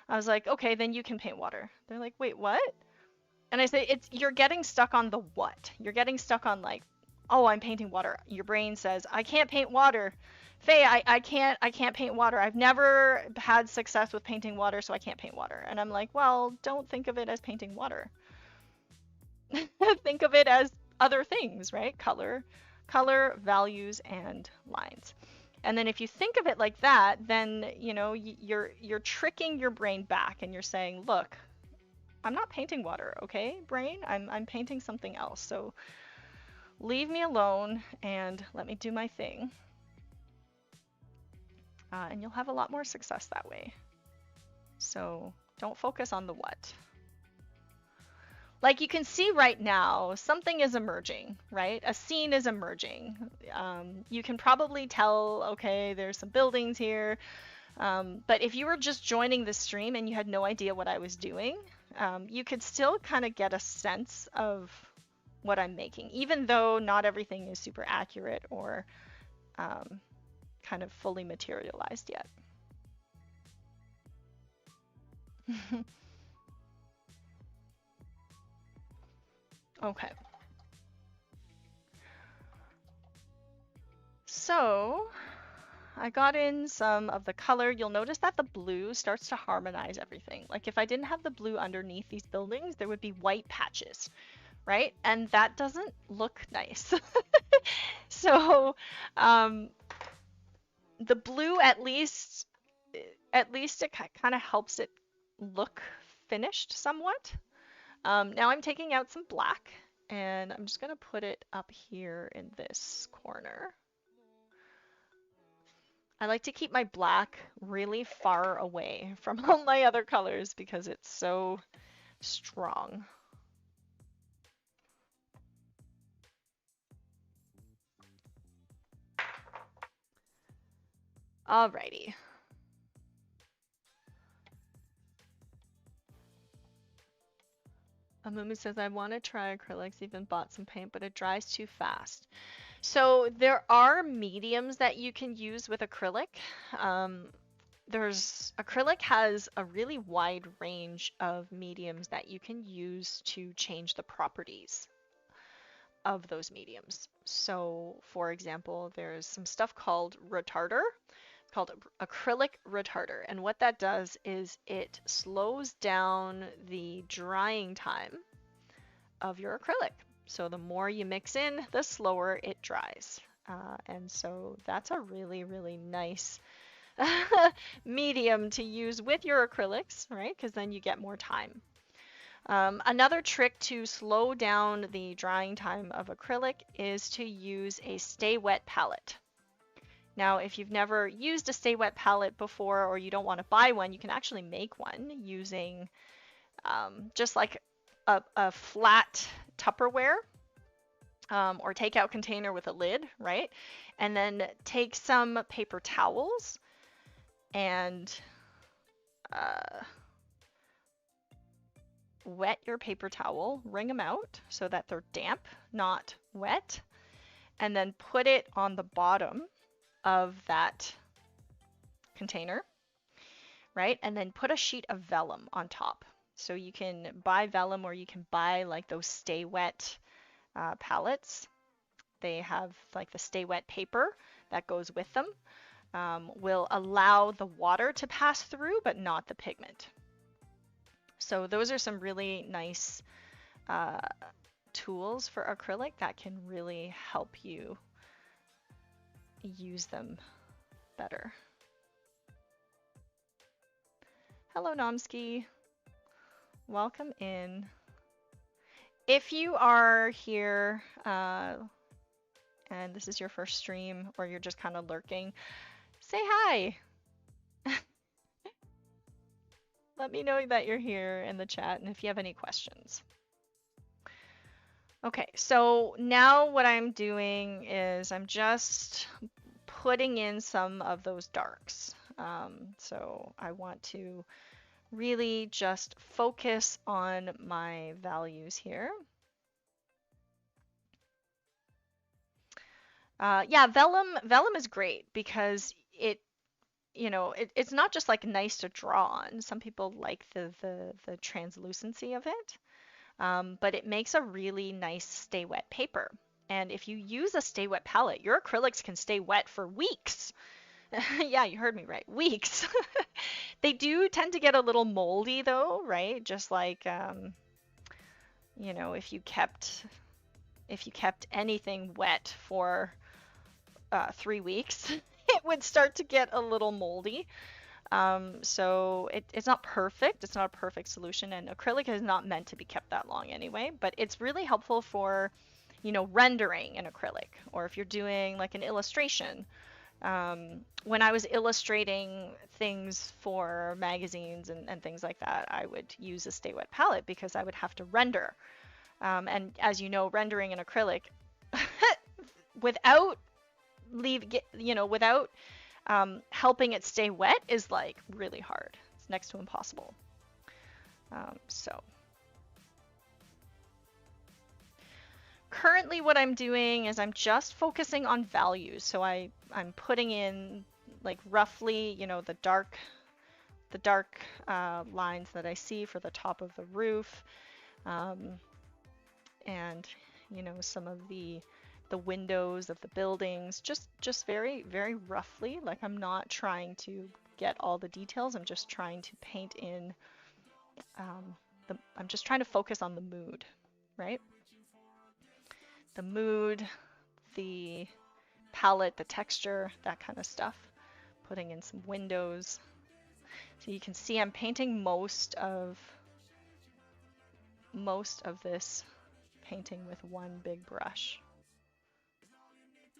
I was like, okay, then you can paint water. They're like, wait, what? And I say, you're getting stuck on the what. You're getting stuck on like, oh, I'm painting water. Your brain says, I can't paint water. Faye, I can't paint water. I've never had success with painting water, so I can't paint water. And I'm like, well, don't think of it as painting water. Think of it as other things, right? Color, values, and lines. And then if you think of it like that, then you know you're tricking your brain back, and you're saying, look, I'm not painting water, okay, brain? I'm painting something else. So leave me alone and let me do my thing. And you'll have a lot more success that way. So don't focus on the what. Like you can see right now, something is emerging, right? A scene is emerging. You can probably tell, okay, there's some buildings here. But if you were just joining the stream and you had no idea what I was doing, you could still kind of get a sense of what I'm making, even though not everything is super accurate or kind of fully materialized yet. Okay. So I got in some of the color. You'll notice that the blue starts to harmonize everything. Like if I didn't have the blue underneath these buildings, there would be white patches, right? And that doesn't look nice. So the blue at least it kind of helps it look finished somewhat. Now I'm taking out some black and I'm just gonna put it up here in this corner. I like to keep my black really far away from all my other colors because it's so strong. Alrighty. Amumu says, I want to try acrylics, even bought some paint, but it dries too fast. So there are mediums that you can use with acrylic. Acrylic has a really wide range of mediums that you can use to change the properties of those mediums. So for example, there's some stuff called retarder, called acrylic retarder. And what that does is it slows down the drying time of your acrylic. So the more you mix in, the slower it dries. And so that's a really, really nice medium to use with your acrylics, right? Because then you get more time. Another trick to slow down the drying time of acrylic is to use a stay wet palette. Now, if you've never used a stay wet palette before or you don't want to buy one, you can actually make one using just like a flat Tupperware or takeout container with a lid, right? And then take some paper towels and wet your paper towel, wring them out so that they're damp, not wet, and then put it on the bottom of that container, right? And then put a sheet of vellum on top. So you can buy vellum or you can buy like those stay wet palettes. They have like the stay wet paper that goes with them. Will allow the water to pass through, but not the pigment. So those are some really nice tools for acrylic that can really help you use them better. Hello, Nomsky. Welcome in. If you are here and this is your first stream or you're just kind of lurking, say hi. Let me know that you're here in the chat and if you have any questions. Okay, so now what I'm doing is I'm just putting in some of those darks. So I want to really just focus on my values here. Yeah, vellum is great because it's not just like nice to draw on. Some people like the translucency of it, but it makes a really nice stay wet paper. And if you use a stay wet palette, your acrylics can stay wet for weeks. Yeah, you heard me right, weeks. They do tend to get a little moldy though, right? Just like if you kept anything wet for 3 weeks, it would start to get a little moldy. So it's not perfect. It's not a perfect solution, and acrylic is not meant to be kept that long anyway, but it's really helpful for rendering in acrylic, or if you're doing like an illustration. When I was illustrating things for magazines and things like that, I would use a Stay Wet palette because I would have to render. And as you know, rendering in acrylic without without helping it stay wet is like really hard. It's next to impossible. So currently what I'm doing is I'm just focusing on values. So I'm putting in like roughly, the dark lines that I see for the top of the roof, and some of the windows of the buildings, just very, very roughly. Like I'm not trying to get all the details. I'm just trying to paint in. I'm just trying to focus on the mood, right? The mood, the palette, the texture, that kind of stuff. Putting in some windows. So you can see I'm painting most of this painting with one big brush.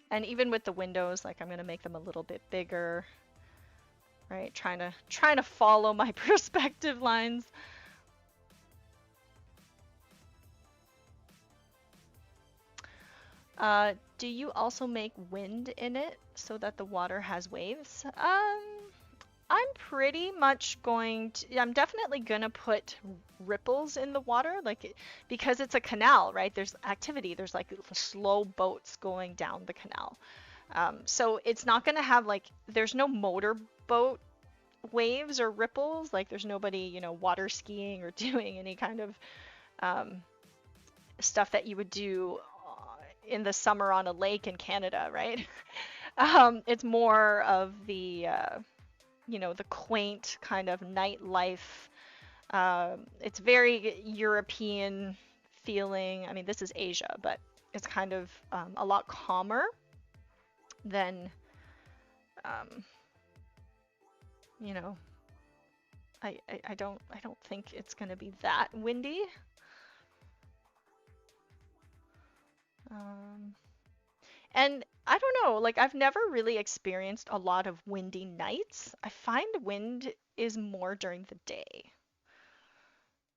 And even with the windows, like I'm going to make them a little bit bigger, right? Trying to follow my perspective lines. Do you also make wind in it so that the water has waves? I'm pretty much I'm definitely gonna put ripples in the water, because it's a canal, right? There's activity, there's like slow boats going down the canal. So it's not gonna have there's no motorboat waves or ripples, like there's nobody, water skiing or doing any kind of stuff that you would do in the summer on a lake in Canada, right? It's more of the the quaint kind of nightlife. It's very European feeling. I mean, this is Asia, but it's kind of a lot calmer than, I don't think it's gonna be that windy. And I don't know, I've never really experienced a lot of windy nights. I find wind is more during the day.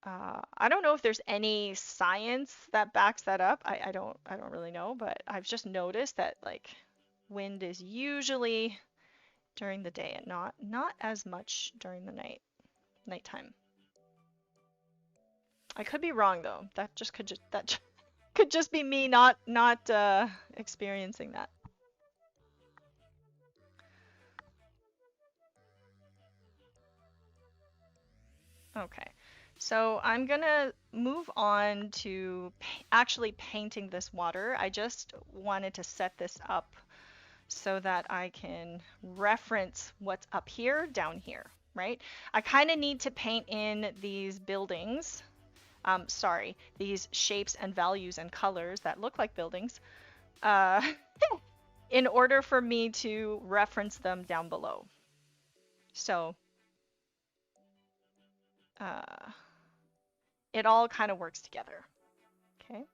I don't know if there's any science that backs that up. I don't really know, but I've just noticed that wind is usually during the day and not as much during the nighttime. I could be wrong though. That could just be me not experiencing that. Okay, so I'm gonna move on to actually painting this water. I just wanted to set this up so that I can reference what's up here, down here, right? I kind of need to paint in these buildings, these shapes and values and colors that look like buildings, in order for me to reference them down below. So it all kind of works together. Okay.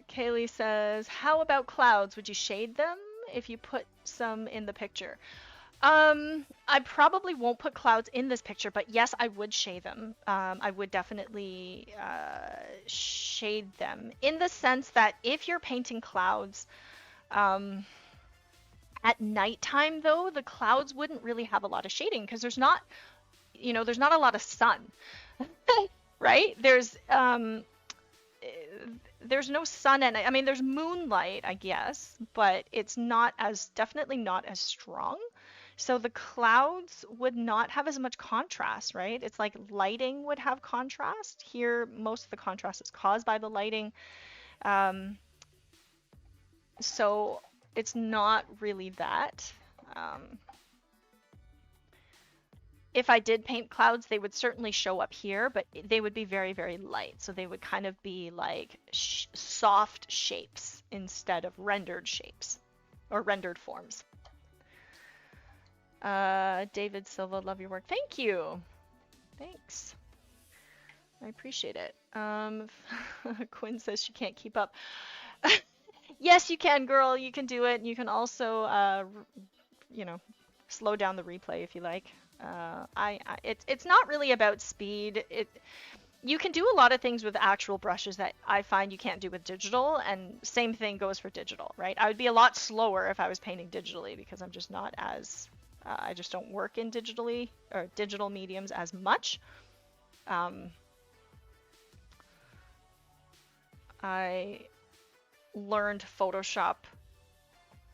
Kaylee says, how about clouds? Would you shade them if you put some in the picture? I probably won't put clouds in this picture, but yes, I would shade them. I would definitely shade them in the sense that if you're painting clouds, at nighttime though, the clouds wouldn't really have a lot of shading because there's not a lot of sun, right? There's no sun, and I mean, there's moonlight, I guess, but it's definitely not as strong. So the clouds would not have as much contrast, right? It's like lighting would have contrast. Here, most of the contrast is caused by the lighting. So it's not really that. If I did paint clouds, they would certainly show up here, but they would be very, very light. So they would kind of be like soft shapes instead of rendered shapes or rendered forms. David Silva, love your work. Thank you. Thanks. I appreciate it. Quinn says she can't keep up. Yes, you can, girl. You can do it. You can also, you know, slow down the replay if you like. It's not really about speed. You can do a lot of things with actual brushes that I find you can't do with digital, and same thing goes for digital, right? I would be a lot slower if I was painting digitally because I'm just not as, I just don't work in digitally or digital mediums as much. I learned Photoshop,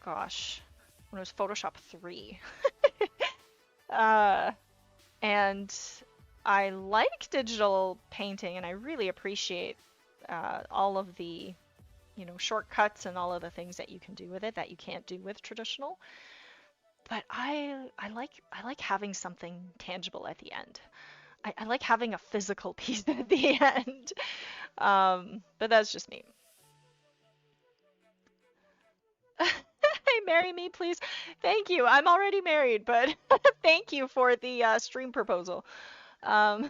gosh, when it was Photoshop 3. And I like digital painting, and I really appreciate all of the, you know, shortcuts and all of the things that you can do with it that you can't do with traditional. But I like having something tangible at the end. I like having a physical piece at the end. But that's just me. Hey, marry me, please. Thank you. I'm already married, but thank you for the stream proposal. Um,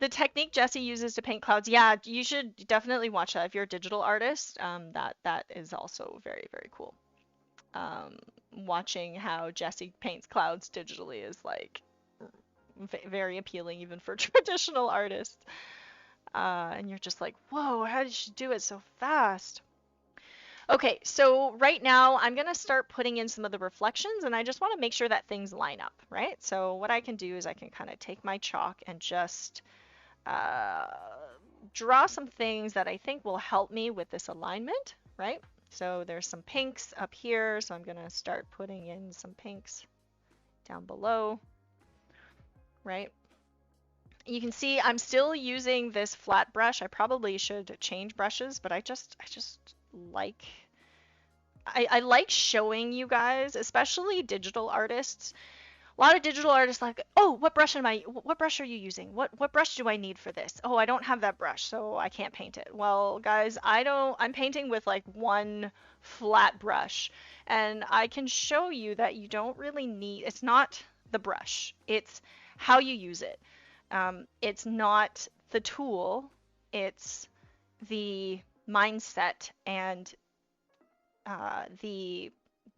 the technique Jesse uses to paint clouds, yeah, you should definitely watch that if you're a digital artist. That is also very, very cool. Watching how Jesse paints clouds digitally is like very appealing even for traditional artists. And you're just like, whoa, how did she do it so fast? Okay, so right now I'm going to start putting in some of the reflections, and I just want to make sure that things line up, right? So what I can do is I can kind of take my chalk and just draw some things that I think will help me with this alignment, right? So there's some pinks up here, so I'm going to start putting in some pinks down below, right? You can see I'm still using this flat brush. I probably should change brushes, but I just like, I like showing you guys, especially digital artists. A lot of digital artists like, oh, what brush are you using? What brush do I need for this? Oh, I don't have that brush, so I can't paint it. Well, guys, I'm painting with like one flat brush, and I can show you that you don't really need, it's not the brush, it's how you use it. It's not the tool, it's the mindset and the,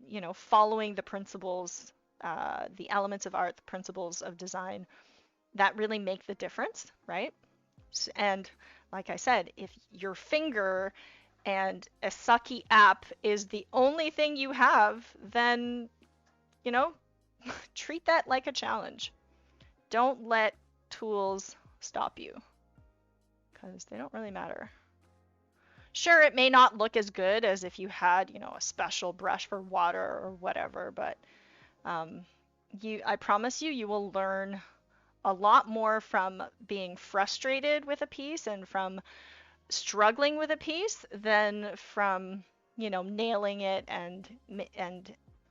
you know, following the principles, the elements of art, the principles of design that really make the difference, right? And like I said, if your finger and a sucky app is the only thing you have, then, you know, treat that like a challenge. Don't let tools stop you, because they don't really matter. Sure, it may not look as good as if you had, you know, a special brush for water or whatever, but I promise you, you will learn a lot more from being frustrated with a piece and from struggling with a piece than from, you know, nailing it and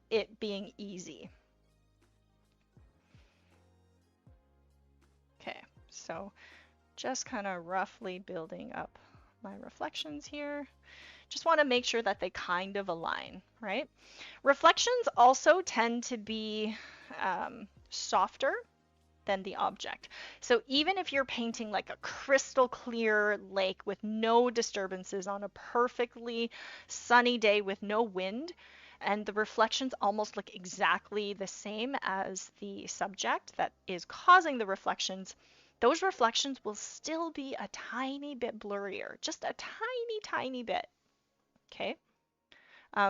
it being easy. Okay, so just kind of roughly building up my reflections here. Just want to make sure that they kind of align, right? Reflections also tend to be softer than the object. So even if you're painting like a crystal clear lake with no disturbances on a perfectly sunny day with no wind, and the reflections almost look exactly the same as the subject that is causing the reflections, those reflections will still be a tiny bit blurrier, just a tiny, tiny bit. Okay.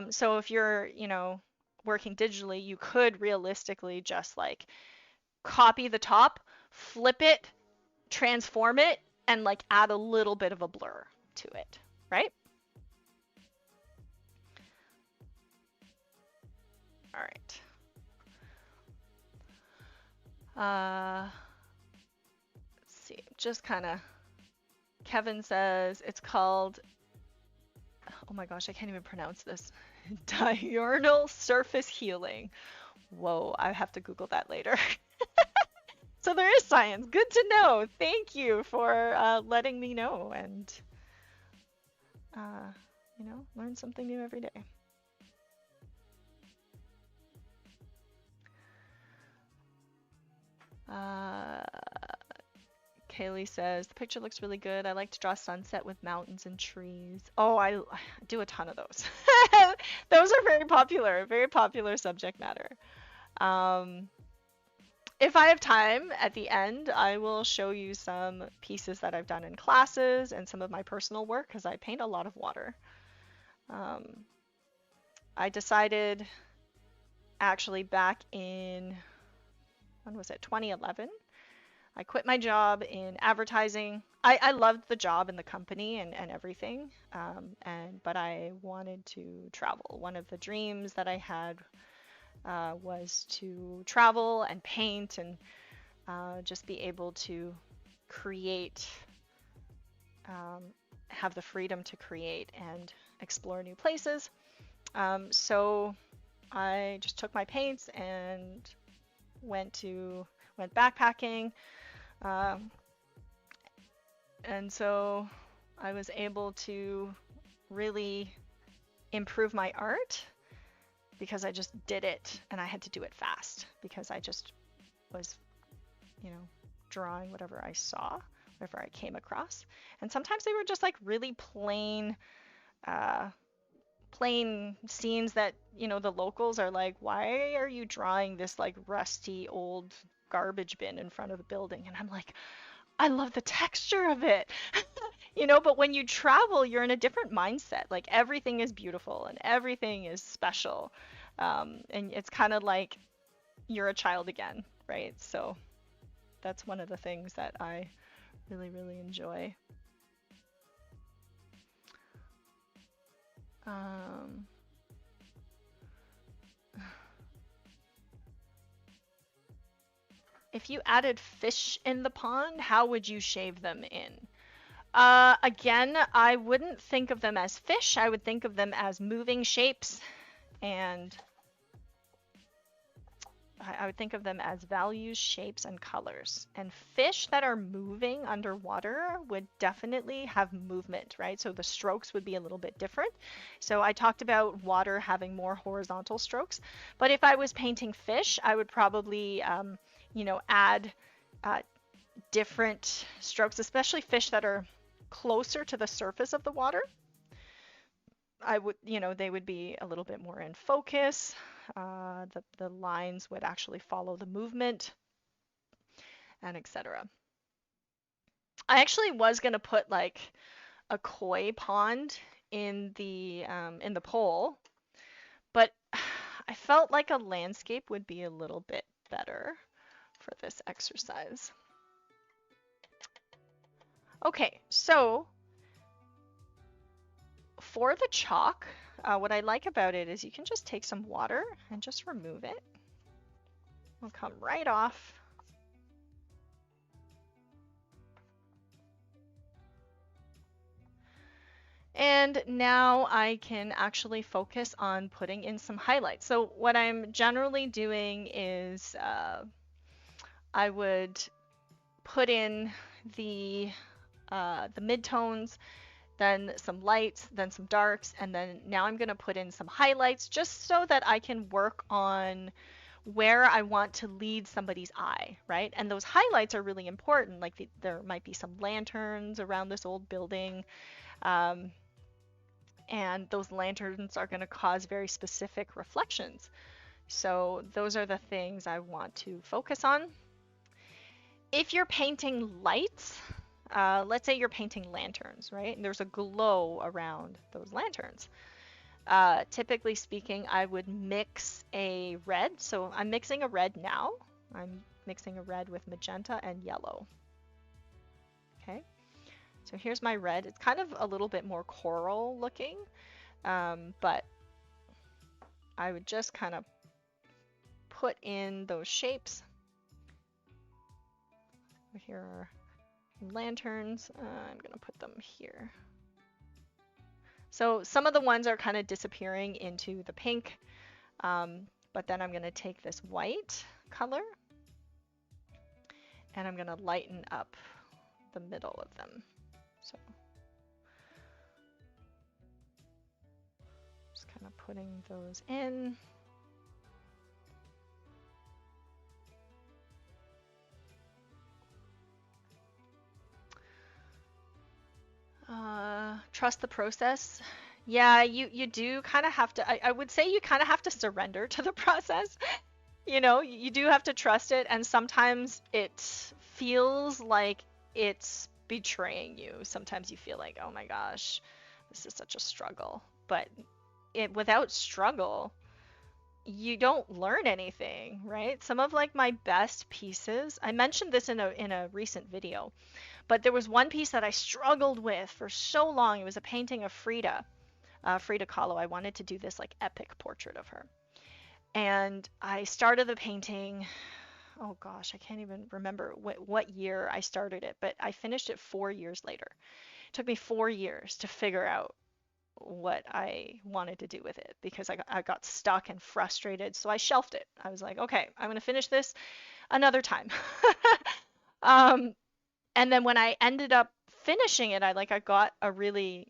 So if you're, you know, working digitally, you could realistically just like copy the top, flip it, transform it, and like add a little bit of a blur to it, right? All right. Let's see, just kind of, Kevin says it's called, oh my gosh, I can't even pronounce this. Diurnal surface healing. Whoa, I have to Google that later. So there is science. Good to know. Thank you for letting me know, and you know, learn something new every day. Kaylee says, the picture looks really good. I like to draw sunset with mountains and trees. Oh, I do a ton of those. Those are very popular subject matter. If I have time at the end, I will show you some pieces that I've done in classes and some of my personal work because I paint a lot of water. I decided actually back in, when was it, 2011? I quit my job in advertising. I loved the job and the company and everything, but I wanted to travel. One of the dreams that I had was to travel and paint and just be able to create, have the freedom to create and explore new places. So I just took my paints and went backpacking. And so I was able to really improve my art because I just did it and I had to do it fast because I just was, drawing whatever I saw, whatever I came across. And sometimes they were just like really plain scenes that, the locals are like, why are you drawing this like rusty old garbage bin in front of the building? And I'm like, I love the texture of it. But when you travel, you're in a different mindset. Like everything is beautiful and everything is special. And it's kind of like you're a child again, right? So that's one of the things that I really, really enjoy. If you added fish in the pond, how would you shave them in? Again, I wouldn't think of them as fish. I would think of them as moving shapes, and I would think of them as values, shapes, and colors. And fish that are moving underwater would definitely have movement, right? So the strokes would be a little bit different. So I talked about water having more horizontal strokes, but if I was painting fish, I would probably, add different strokes, especially fish that are closer to the surface of the water. I would, they would be a little bit more in focus. The lines would actually follow the movement, and etc. I actually was gonna put like a koi pond in the poll, but I felt like a landscape would be a little bit better for this exercise. Okay, so for the chalk, what I like about it is you can just take some water and just remove it. It'll come right off. And now I can actually focus on putting in some highlights. So what I'm generally doing is I would put in the midtones, then some lights, then some darks, and then now I'm going to put in some highlights just so that I can work on where I want to lead somebody's eye, right? And those highlights are really important. Like there might be some lanterns around this old building, and those lanterns are going to cause very specific reflections. So those are the things I want to focus on. If you're painting lights, let's say you're painting lanterns, right? And there's a glow around those lanterns. Typically speaking, I would mix a red. So I'm mixing a red now. I'm mixing a red with magenta and yellow. Okay. So here's my red. It's kind of a little bit more coral looking, but I would just kind of put in those shapes. Here are lanterns. I'm going to put them here. So some of the ones are kind of disappearing into the pink, but then I'm going to take this white color and I'm going to lighten up the middle of them. So just kind of putting those in. Trust the process. Yeah, you do kind of have to, I would say you kind of have to surrender to the process. You know, you do have to trust it, and sometimes it feels like it's betraying you. Sometimes you feel like, oh my gosh, this is such a struggle. But without struggle, you don't learn anything, right? Some of like my best pieces, I mentioned this in a recent video, but there was one piece that I struggled with for so long. It was a painting of Frida, Frida Kahlo. I wanted to do this like epic portrait of her. And I started the painting, oh gosh, I can't even remember what year I started it, but I finished it 4 years later. It took me 4 years to figure out what I wanted to do with it because I got stuck and frustrated. So I shelved it. I was like, okay, I'm going to finish this another time. um, and then when I ended up finishing it, I got a really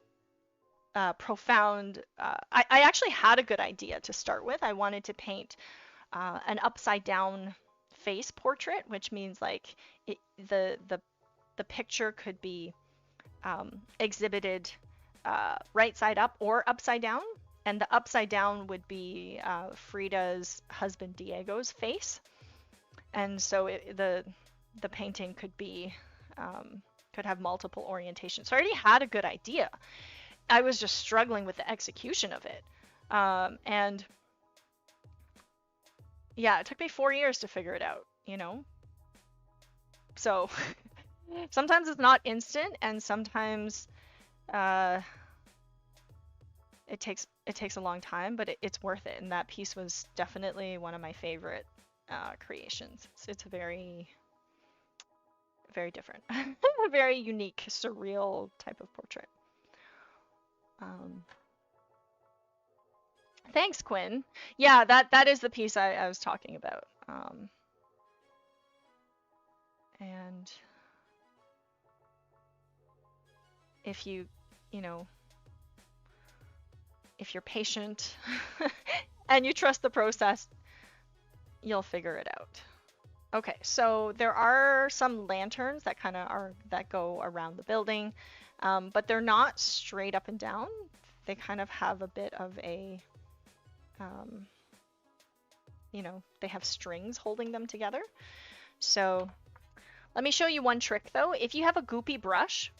profound. I actually had a good idea to start with. I wanted to paint an upside down face portrait, which means like the picture could be exhibited right side up or upside down, and the upside down would be Frida's husband Diego's face, and so the painting could be could have multiple orientations. So I already had a good idea. I was just struggling with the execution of it, and yeah, it took me 4 years to figure it out, you know. So sometimes it's not instant, and sometimes it takes a long time, but it's worth it. And that piece was definitely one of my favorite creations. It's a very, very different, a very unique, surreal type of portrait. Thanks, Quinn. Yeah, that is the piece I was talking about. And if you know, if you're patient and you trust the process, you'll figure it out. Okay, so there are some lanterns that that go around the building, but they're not straight up and down. They kind of have a bit of a, you know, they have strings holding them together. So let me show you one trick though. If you have a goopy brush,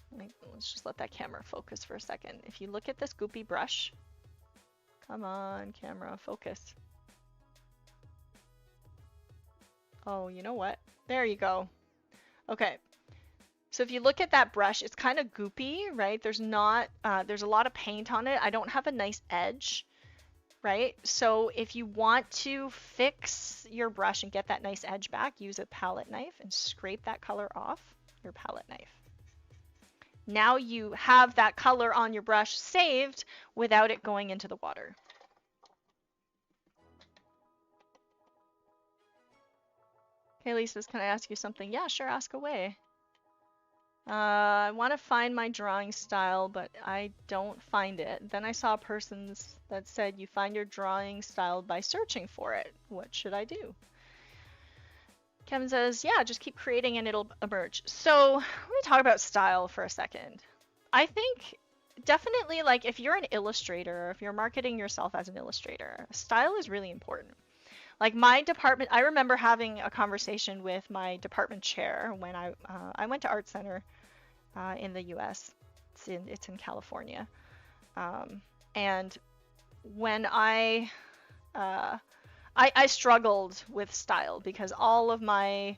let's just let that camera focus for a second. If you look at this goopy brush, come on, camera, focus. Oh, you know what? There you go. Okay. So if you look at that brush, it's kind of goopy, right? There's a lot of paint on it. I don't have a nice edge, right? So if you want to fix your brush and get that nice edge back, use a palette knife and scrape that color off your palette knife. Now you have that color on your brush saved without it going into the water. Okay, Lisa, can I ask you something? Yeah, sure, ask away. I want to find my drawing style, but I don't find it. Then I saw a person that said you find your drawing style by searching for it. What should I do? Kevin says, yeah, just keep creating and it'll emerge. So let me talk about style for a second. I think definitely, like, if you're an illustrator, if you're marketing yourself as an illustrator, style is really important. Like my department, I remember having a conversation with my department chair when I went to Art Center in the U.S. It's in California, and when I struggled with style because all of my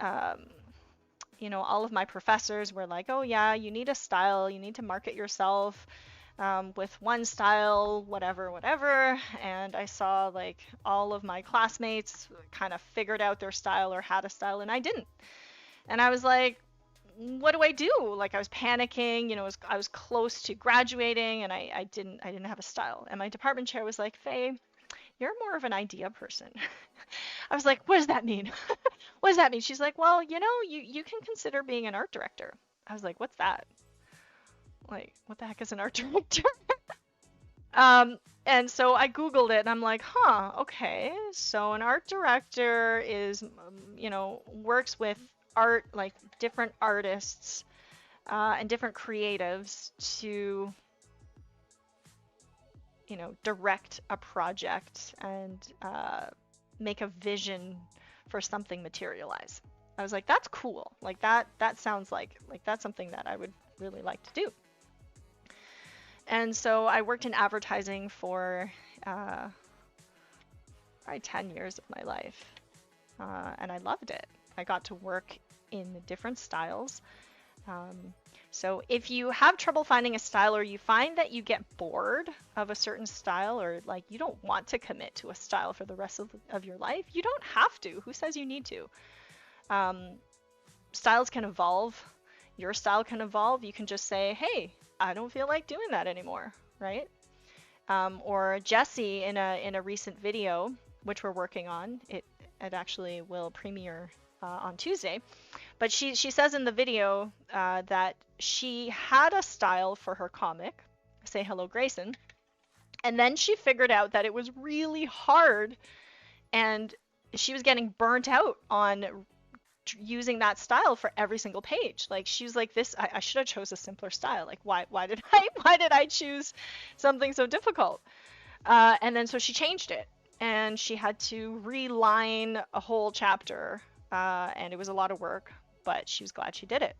all of my professors were like, oh yeah, you need a style, you need to market yourself with one style, whatever. And I saw like all of my classmates kind of figured out their style or had a style, and I didn't. And I was like, what do I do? Like I was panicking, I was close to graduating, and I didn't have a style. And my department chair was like, Faye, you're more of an idea person. I was like, what does that mean? What does that mean? She's like, well, you can consider being an art director. I was like, what's that? Like, what the heck is an art director? And so I Googled it and I'm like, huh, okay. So an art director is, works with art, like different artists, and different creatives to, you know, direct a project and make a vision for something materialize. I was like, that's cool. Like that sounds like that's something that I would really like to do. And so I worked in advertising for probably 10 years of my life. And I loved it. I got to work in different styles. So if you have trouble finding a style, or you find that you get bored of a certain style, or like you don't want to commit to a style for the rest of your life, you don't have to. Who says you need to? Styles can evolve. Your style can evolve. You can just say, hey, I don't feel like doing that anymore, right? Or Jessie in a recent video, which we're working on, it actually will premiere on Tuesday. But she says in the video that she had a style for her comic, Say Hello Grayson, and then she figured out that it was really hard, and she was getting burnt out on using that style for every single page. Like she was like, this, I should have chose a simpler style. Like why did I choose something so difficult? And then so she changed it, and she had to reline a whole chapter, and it was a lot of work, but she was glad she did it.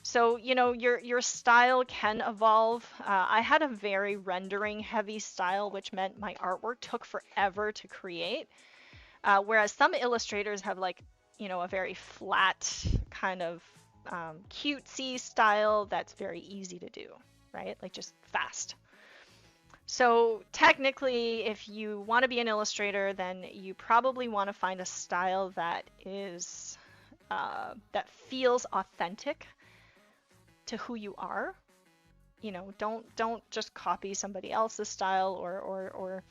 So, you know, your style can evolve. I had a very rendering heavy style, which meant my artwork took forever to create. Whereas some illustrators have, like, you know, a very flat kind of cutesy style that's very easy to do, right? Like just fast. So technically, if you want to be an illustrator, then you probably want to find a style that is that feels authentic to who you are. You know, don't just copy somebody else's style, or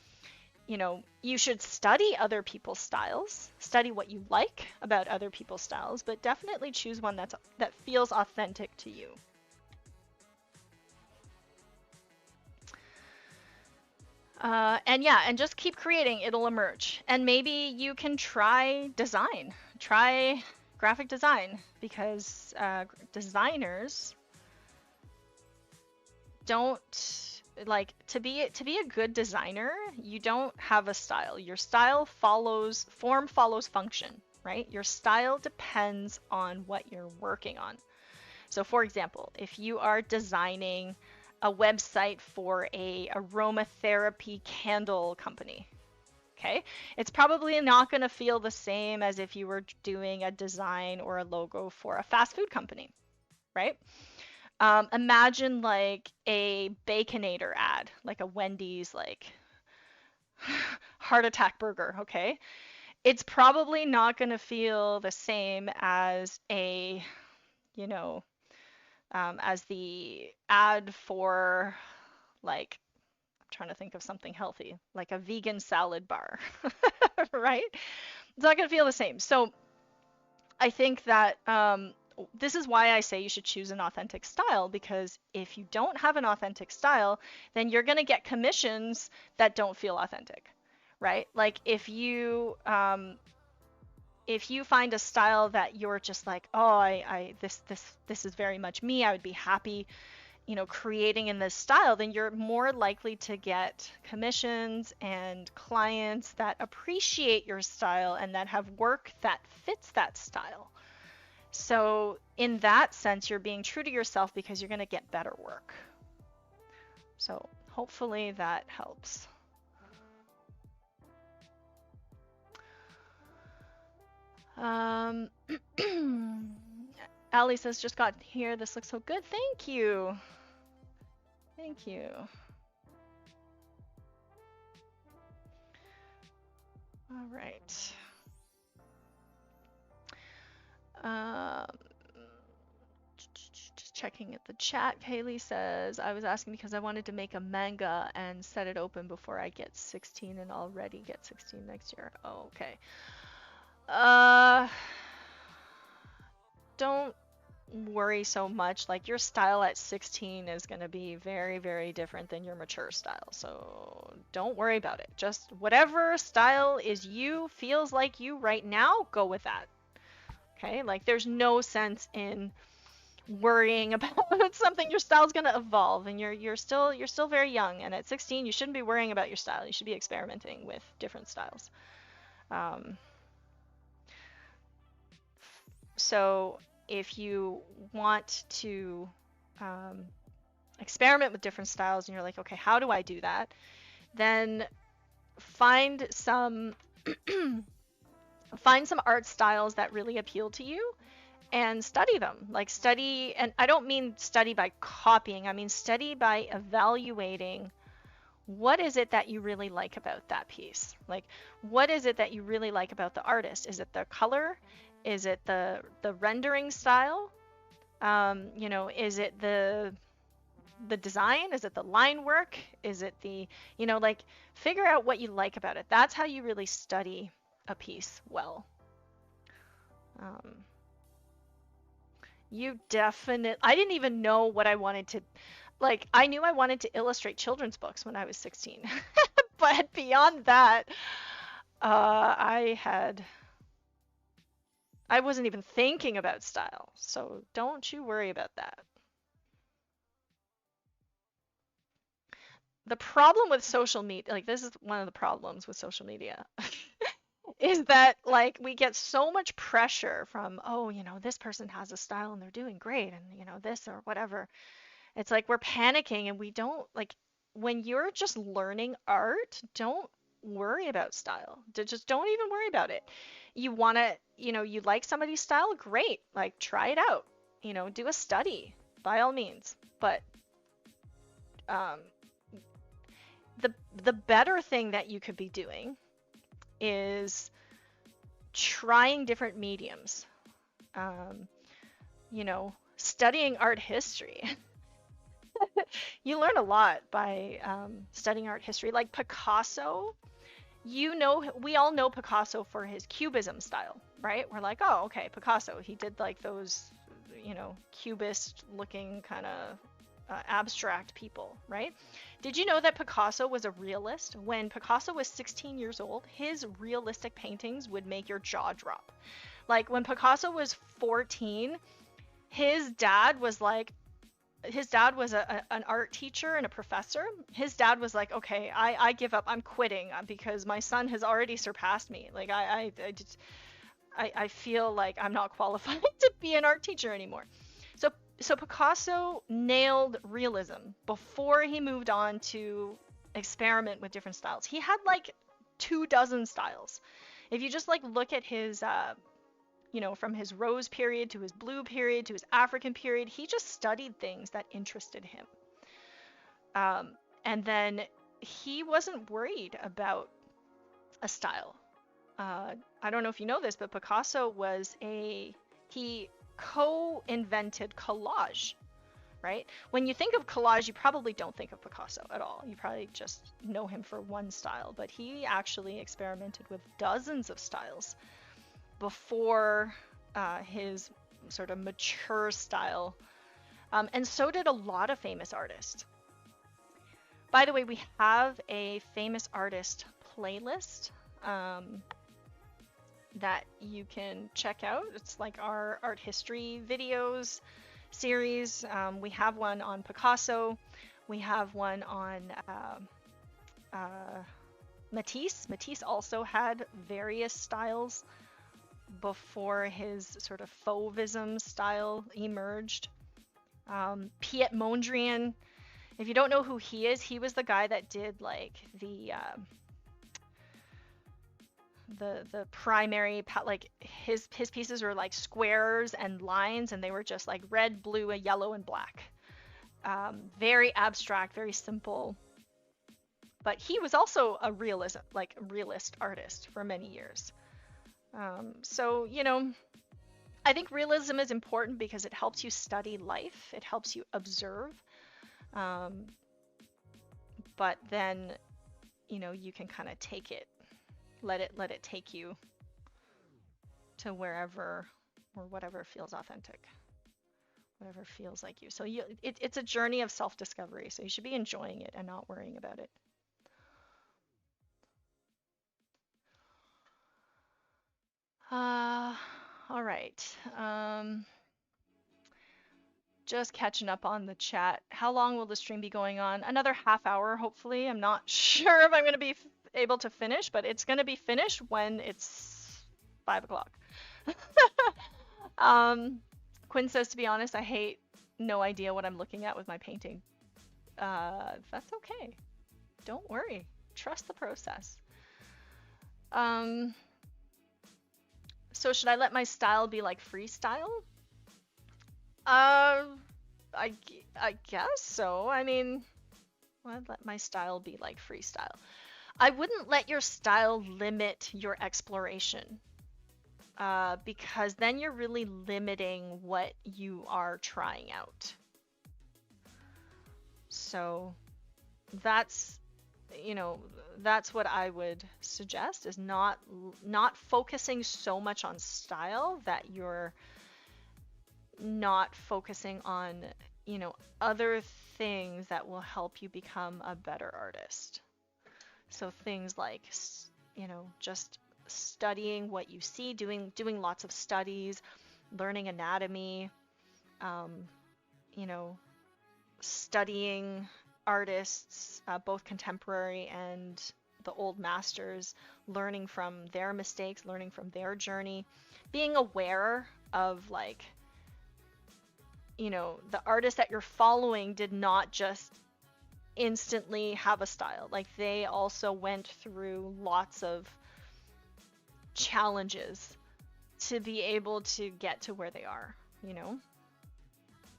you know, you should study other people's styles, study what you like about other people's styles, but definitely choose one that feels authentic to you. And yeah, and just keep creating, it'll emerge. And maybe you can try design, try graphic design, because designers don't, like, to be a good designer, you don't have a style. Your style follows, form follows function, right? Your style depends on what you're working on. So for example, if you are designing a website for a aromatherapy candle company, okay, it's probably not going to feel the same as if you were doing a design or a logo for a fast food company, right? Imagine like a Baconator ad, like a Wendy's, like heart attack burger, okay? It's probably not going to feel the same as a, you know, as the ad for, like, I'm trying to think of something healthy, like a vegan salad bar, right? It's not going to feel the same. So I think that this is why I say you should choose an authentic style, because if you don't have an authentic style, then you're going to get commissions that don't feel authentic, right? Like if you find a style that you're just like, oh, this is very much me, I would be happy, you know, creating in this style, then you're more likely to get commissions and clients that appreciate your style and that have work that fits that style. So in that sense, you're being true to yourself because you're going to get better work. So hopefully that helps. Ali says, just got here. This looks so good. Thank you. Thank you. All right. Just checking at the chat. Haley says, I was asking because I wanted to make a manga and set it open before I get 16 and already get 16 next year. Oh, okay. Don't worry so much. Like, your style at 16 is going to be very, very different than your mature style. So don't worry about it. Just whatever style is you, feels like you right now, go with that. Okay? Like, there's no sense in worrying about something. Your style's going to evolve, and you're still very young. And at 16, you shouldn't be worrying about your style. You should be experimenting with different styles. Um, so if you want to um, experiment with different styles, and you're like, okay, how do I do that? Then find some find some art styles that really appeal to you and study them. Like study, and I don't mean study by copying, I mean study by evaluating what is it that you really like about that piece. Like what is it that you really like about the artist? Is it the color? Is it the rendering style? Is it the design? Is it the line work? Is it like figure out what you like about it. That's how you really study a piece well. Um, I didn't even know what I wanted to, like, I knew I wanted to illustrate children's books when I was 16. But beyond that, I wasn't even thinking about style. So don't you worry about that. The problem with social media, like this is one of the problems with social media, is that like we get so much pressure from, oh, this person has a style and they're doing great and this or whatever. It's like we're panicking and we don't like when you're just learning art, don't worry about style. Just don't even worry about it. You want to, you like somebody's style, great. Like try it out. Do a study by all means. But um, the better thing that you could be doing is trying different mediums. Um, Studying art history. You learn a lot by studying art history. Like Picasso, we all know Picasso for his Cubism style, right? We're like, oh, okay, Picasso. He did like those, cubist looking kind of abstract people, right? Did you know that Picasso was a realist? When Picasso was 16 years old, his realistic paintings would make your jaw drop. Like when Picasso was 14, his dad was like, an art teacher and a professor. His dad was like, okay, I give up. I'm quitting because my son has already surpassed me. Like I feel like I'm not qualified to be an art teacher anymore. So Picasso nailed realism before he moved on to experiment with different styles. He had like 24 styles. If you just like look at his from his rose period to his blue period to his African period, he just studied things that interested him. And then he wasn't worried about a style. I don't know if you know this, but Picasso he co-invented collage, right? When you think of collage, you probably don't think of Picasso at all. You probably just know him for one style, but he actually experimented with dozens of styles before his sort of mature style. And so did a lot of famous artists. By the way, we have a famous artist playlist that you can check out. It's like our art history videos series. We have one on Picasso. We have one on Matisse. Matisse also had various styles before his sort of fauvism style emerged. Piet Mondrian, if you don't know who he is, he was the guy that did like the primary, like his pieces were like squares and lines, and they were just like red, blue, yellow, and black. Very abstract, very simple. But he was also a realist artist for many years. So, I think realism is important because it helps you study life. It helps you observe. But then, you can kind of take it, let it take you to wherever or whatever feels authentic, whatever feels like you. So it's a journey of self-discovery. So you should be enjoying it and not worrying about it. All right. Just catching up on the chat. How long will the stream be going on? Another half hour, hopefully. I'm not sure if I'm going to be able to finish, but it's going to be finished when it's 5 o'clock. Quinn says, to be honest, I hate no idea what I'm looking at with my painting. That's okay. Don't worry. Trust the process. So should I let my style be like freestyle? I guess so. I mean, I'd let my style be like freestyle. I wouldn't let your style limit your exploration, because then you're really limiting what you are trying out. So that's, you know, that's what I would suggest, is not focusing so much on style that you're not focusing on, you know, other things that will help you become a better artist. So things like, you know, just studying what you see, doing lots of studies, learning anatomy, you know, studying artists, both contemporary and the old masters, learning from their mistakes, learning from their journey, being aware of, like, you know, the artist that you're following did not just instantly have a style. Like, they also went through lots of challenges to be able to get to where they are, you know?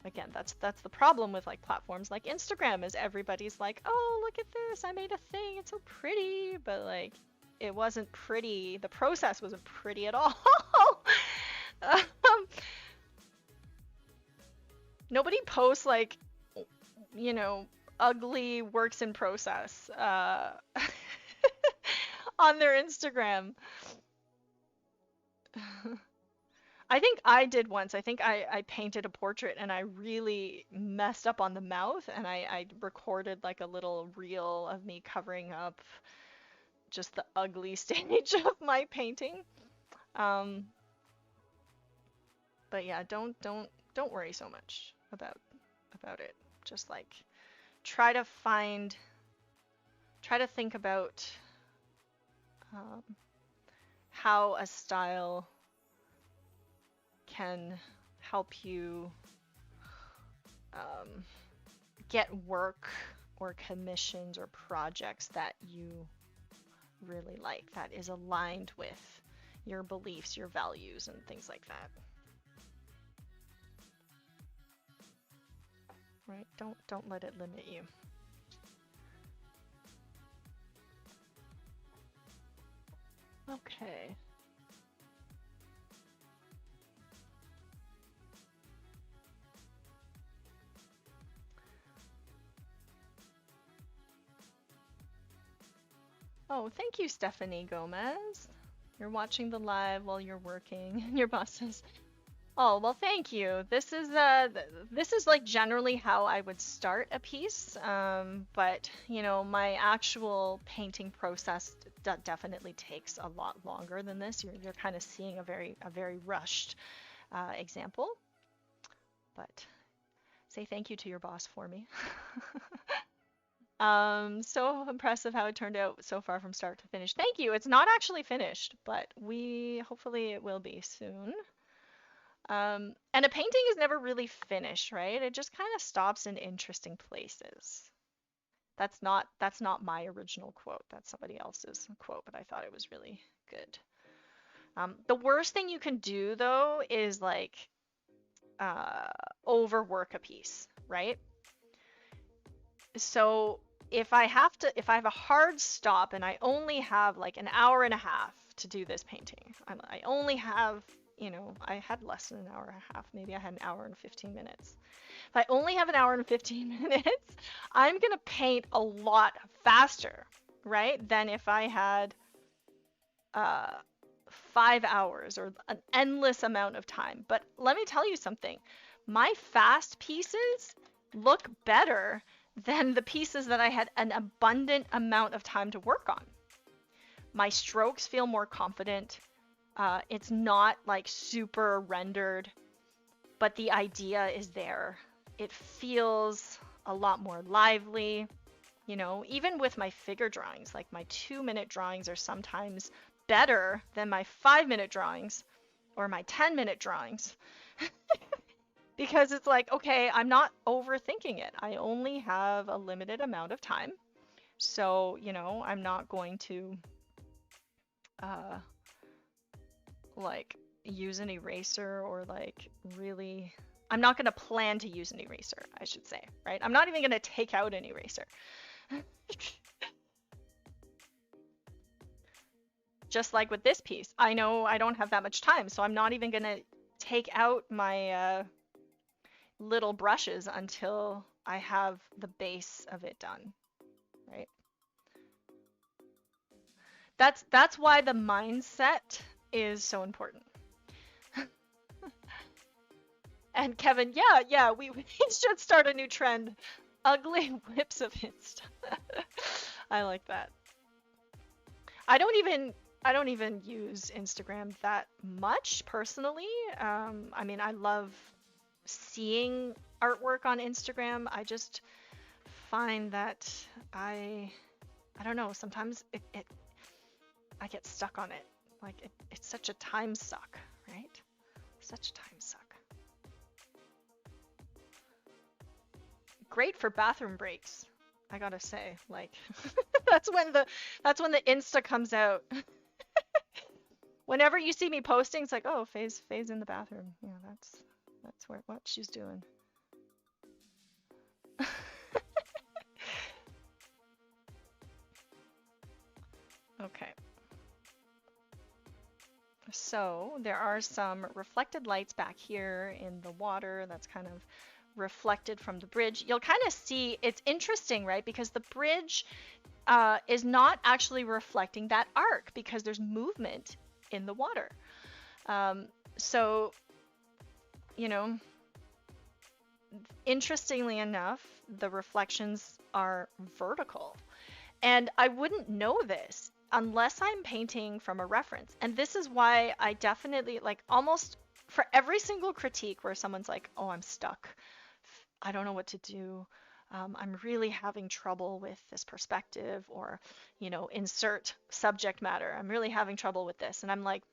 Again, that's the problem with like platforms like Instagram, is everybody's like, oh, look at this, I made a thing, it's so pretty, but like, it wasn't pretty. The process wasn't pretty at all. Nobody posts like, you know, ugly works in process on their Instagram. I think I did once. I think I painted a portrait and I really messed up on the mouth, and I recorded like a little reel of me covering up just the ugly stage of my painting. But yeah, don't worry so much about it. Just like try to think about how a style can help you get work or commissions or projects that you really like, that is aligned with your beliefs, your values, and things like that. Right? Don't let it limit you. Okay. Oh, thank you, Stephanie Gomez. You're watching the live while you're working. Your boss says, oh, well, thank you. This is like generally how I would start a piece. But you know, my actual painting process definitely takes a lot longer than this. You're kind of seeing a very rushed example. But say thank you to your boss for me. So impressive how it turned out so far from start to finish. Thank you. It's not actually finished, but hopefully it will be soon. And a painting is never really finished, right? It just kind of stops in interesting places. That's not my original quote. That's somebody else's quote, but I thought it was really good. The worst thing you can do though is like overwork a piece, right? So if I have a hard stop and I only have like an hour and a half to do this painting, I only have, you know, I had less than an hour and a half. Maybe I had an hour and 15 minutes. If I only have an hour and 15 minutes, I'm going to paint a lot faster, right? Than if I had 5 hours or an endless amount of time. But let me tell you something. My fast pieces look better than the pieces that I had an abundant amount of time to work on. My strokes feel more confident. It's not like super rendered, but the idea is there. it feels a lot more lively. You know, even with my figure drawings, like my 2-minute drawings are sometimes better than my 5-minute drawings or my 10-minute drawings. Because it's like, okay, I'm not overthinking it. I only have a limited amount of time. So, you know, I'm not going to uh, like use an eraser or like really, I'm not going to plan to use an eraser, I should say, right? I'm not even going to take out an eraser. Just like with this piece, I know I don't have that much time, so I'm not even going to take out my little brushes until I have the base of it done, right? That's why the mindset is so important. And Kevin, yeah, we should start a new trend. Ugly whips of Insta. I like that. I don't even use Instagram that much personally. I mean, I love seeing artwork on Instagram. I just find that I don't know, sometimes I get stuck on it. Like it's such a time suck, right? Such a time suck. Great for bathroom breaks, I gotta say. Like that's when the Insta comes out. Whenever you see me posting, it's like, oh, Faye's in the bathroom. Yeah, that's what she's doing. Okay. So there are some reflected lights back here in the water that's kind of reflected from the bridge. You'll kind of see, it's interesting, right? Because the bridge is not actually reflecting that arc because there's movement in the water. So, you know, interestingly enough, the reflections are vertical. And I wouldn't know this unless I'm painting from a reference. And this is why I definitely, like, almost for every single critique where someone's like, oh, I'm stuck, I don't know what to do, I'm really having trouble with this perspective, or, you know, insert subject matter, I'm really having trouble with this. And I'm like,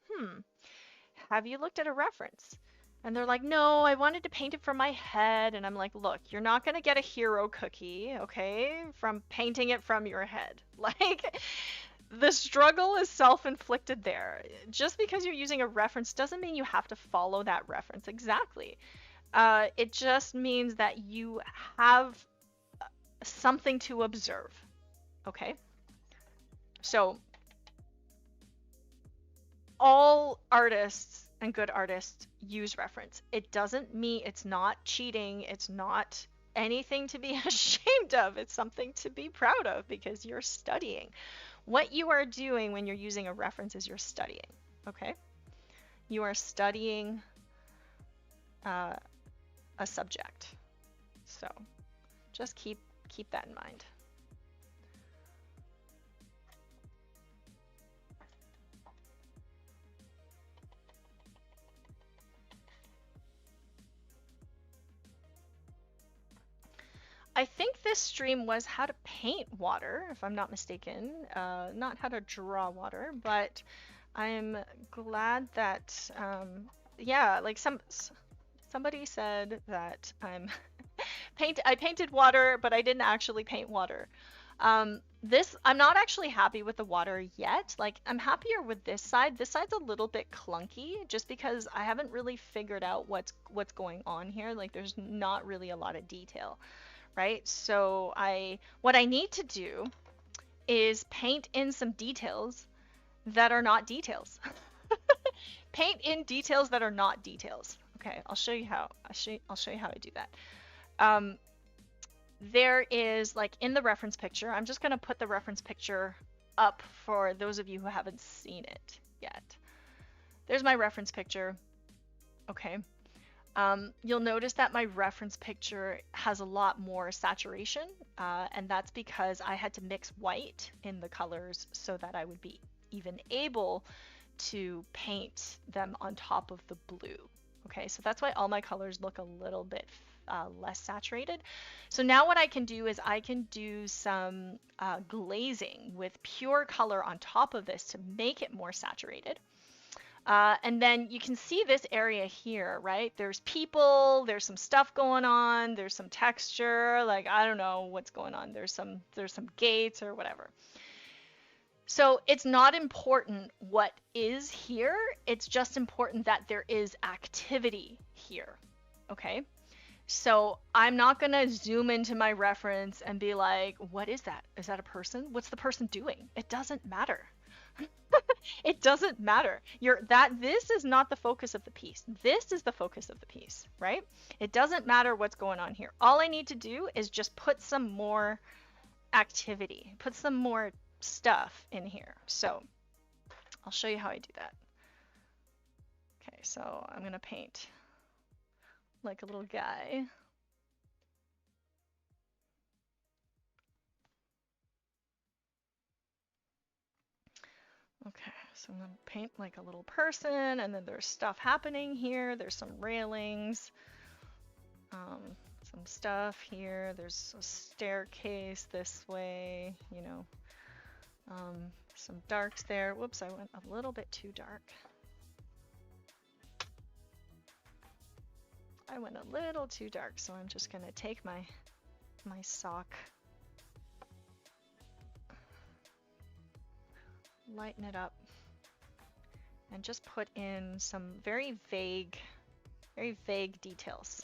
have you looked at a reference? And they're like, no, I wanted to paint it from my head. And I'm like, look, you're not going to get a hero cookie, okay, from painting it from your head. Like, the struggle is self-inflicted there. Just because you're using a reference doesn't mean you have to follow that reference exactly. It just means that you have something to observe, okay? So, all artists and good artists use reference. It doesn't mean, it's not cheating, it's not anything to be ashamed of, it's something to be proud of because you're studying. What you are doing when you're using a reference is you're studying, okay? You are studying a subject. So just keep that in mind. I think this stream was how to paint water, if I'm not mistaken, not how to draw water, but I'm glad that, yeah, like somebody said that I painted water, but I didn't actually paint water. I'm not actually happy with the water yet. Like, I'm happier with this side. This side's a little bit clunky just because I haven't really figured out what's going on here. Like, there's not really a lot of detail. Right? So what I need to do is paint in some details that are not details. Paint in details that are not details. Okay, I'll show you how. I'll show you how I do that. There is, like, in the reference picture, I'm just gonna put the reference picture up for those of you who haven't seen it yet. There's my reference picture. Okay. You'll notice that my reference picture has a lot more saturation, and that's because I had to mix white in the colors so that I would be even able to paint them on top of the blue. Okay, so that's why all my colors look a little bit less saturated. So now what I can do is I can do some glazing with pure color on top of this to make it more saturated. And then you can see this area here, right? There's people, there's some stuff going on, there's some texture, like I don't know what's going on. There's some gates or whatever. So it's not important what is here, it's just important that there is activity here, okay? So I'm not gonna zoom into my reference and be like, what is that? Is that a person? What's the person doing? It doesn't matter. It doesn't matter. This is not the focus of the piece. This is the focus of the piece, right? It doesn't matter what's going on here. All I need to do is just put some more activity, put some more stuff in here. So I'll show you how I do that. Okay, so I'm gonna paint like a little guy. Okay, so I'm gonna paint like a little person, and then there's stuff happening here. There's some railings, some stuff here. There's a staircase this way, you know, some darks there. Whoops, I went a little bit too dark. I went a little too dark, so I'm just gonna take my sock, lighten it up, and just put in some very vague details.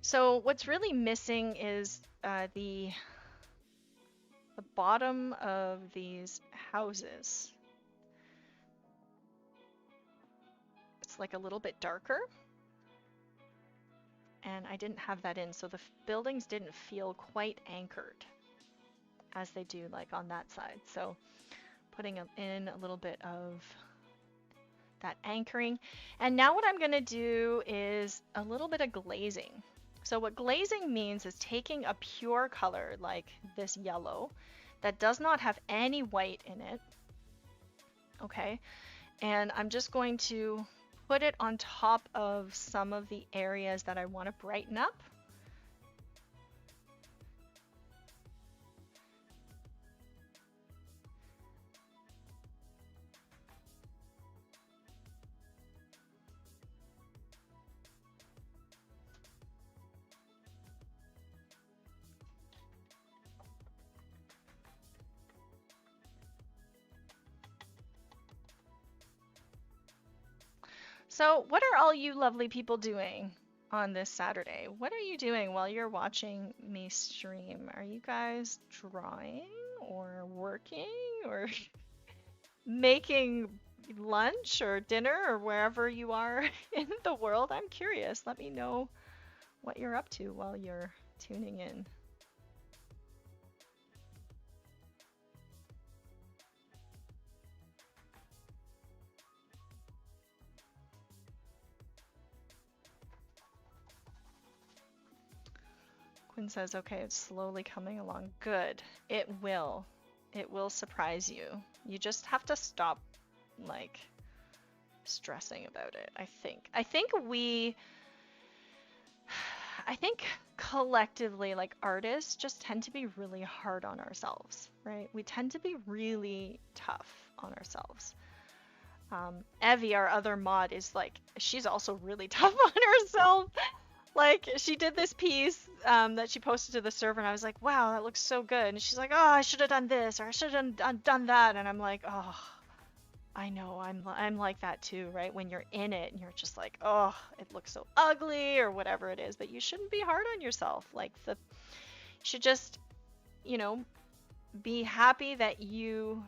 So what's really missing is the bottom of these houses. It's like a little bit darker, and I didn't have that in, so the buildings didn't feel quite anchored as they do like on that side. So putting in a little bit of that anchoring. And now what I'm going to do is a little bit of glazing. So what glazing means is taking a pure color like this yellow that does not have any white in it, okay? And I'm just going to put it on top of some of the areas that I want to brighten up. So what are all you lovely people doing on this Saturday? What are you doing while you're watching me stream? Are you guys drawing or working or making lunch or dinner or wherever you are in the world? I'm curious. Let me know what you're up to while you're tuning in. Quinn says, okay, it's slowly coming along. Good. It will. It will surprise you. You just have to stop, like, stressing about it, I think. I think collectively, like, artists just tend to be really hard on ourselves, right? We tend to be really tough on ourselves. Evie, our other mod, is like, she's also really tough on herself. Like, she did this piece that she posted to the server, and I was like, wow, that looks so good. And she's like, oh, I should have done this, or I should have done that. And I'm like, oh, I know, I'm like that too, right? When you're in it, and you're just like, oh, it looks so ugly, or whatever it is. But you shouldn't be hard on yourself. Like, you should just, you know, be happy that you,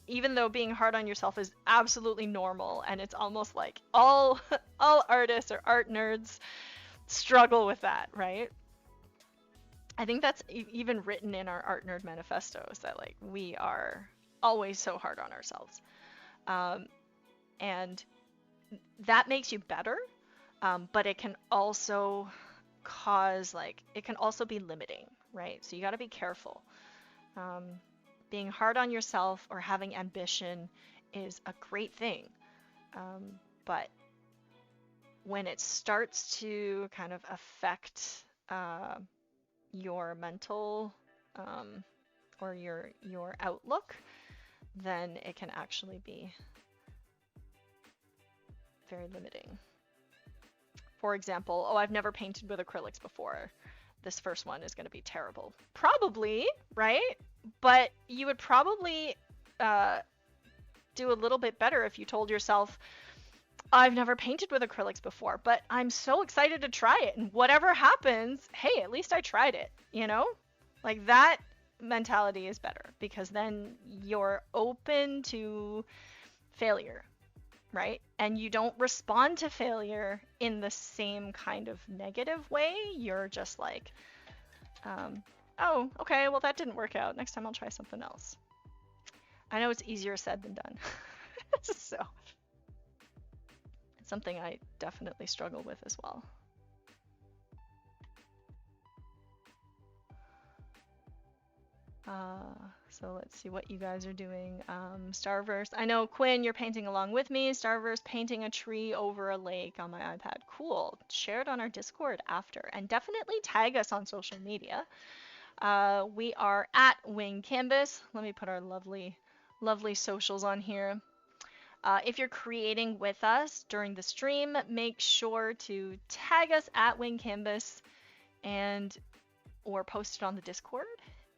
even though being hard on yourself is absolutely normal, and it's almost like all artists or art nerds struggle with that, right? I think that's even written in our Art Nerd manifestos, that like we are always so hard on ourselves, and that makes you better, but it can also cause, like, it can also be limiting, right? So you got to be careful. being hard on yourself or having ambition is a great thing. But when it starts to kind of affect your mental or your outlook, then it can actually be very limiting. For example, oh, I've never painted with acrylics before. This first one is going to be terrible. Probably, right? But you would probably do a little bit better if you told yourself, I've never painted with acrylics before, but I'm so excited to try it. And whatever happens, hey, at least I tried it, you know? Like that mentality is better because then you're open to failure, right? And you don't respond to failure in the same kind of negative way. You're just like, oh, okay, well, that didn't work out. Next time I'll try something else. I know it's easier said than done. So it's something I definitely struggle with as well. So let's see what you guys are doing. Starverse. I know, Quinn, you're painting along with me. Starverse painting a tree over a lake on my iPad. Cool. Share it on our Discord after. And definitely tag us on social media. We are at Wing Canvas. Let me put our lovely, lovely socials on here. If you're creating with us during the stream, make sure to tag us at Wing Canvas and or post it on the Discord.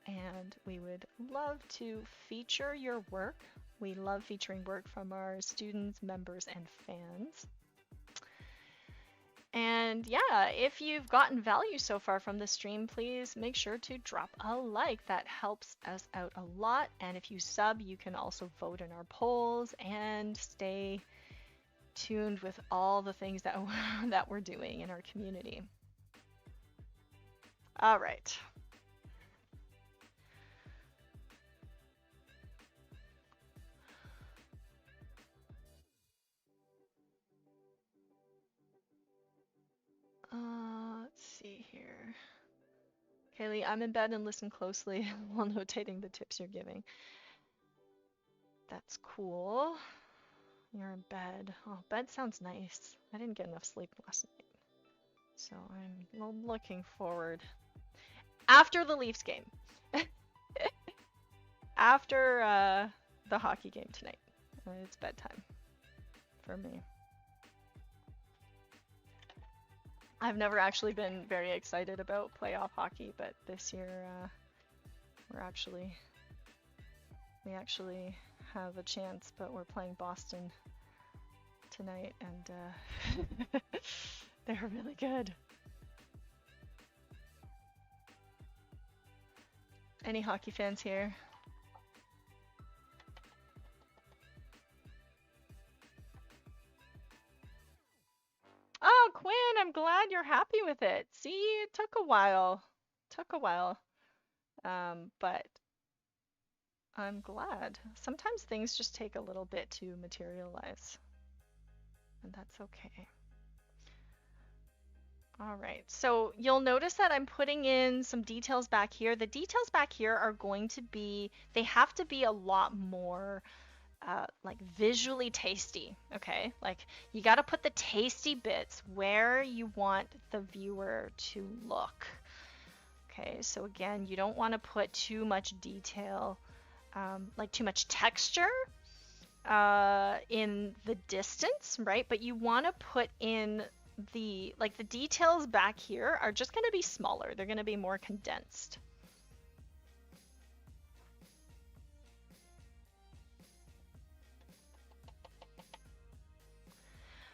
And we would love to feature your work. We love featuring work from our students, members, and fans. And yeah, if you've gotten value so far from the stream, please make sure to drop a like. That helps us out a lot. And if you sub, you can also vote in our polls and stay tuned with all the things that, that we're doing in our community. All right. Let's see here. Kaylee, I'm in bed and listen closely while notating the tips you're giving. That's cool. You're in bed. Oh, bed sounds nice. I didn't get enough sleep last night. So I'm looking forward. After the Leafs game. After the hockey game tonight. It's bedtime for me. I've never actually been very excited about playoff hockey, but this year we actually have a chance, but we're playing Boston tonight, and they're really good. Any hockey fans here? Oh, Quinn, I'm glad you're happy with it. See, it took a while. But I'm glad. Sometimes things just take a little bit to materialize, and that's okay. All right, so you'll notice that I'm putting in some details back here. The details back here are going to be, they have to be a lot more like visually tasty, okay? Like you got to put the tasty bits where you want the viewer to look. Okay, so again, you don't want to put too much detail, like too much texture in the distance, right? But you want to put in the details back here are just going to be smaller. They're going to be more condensed.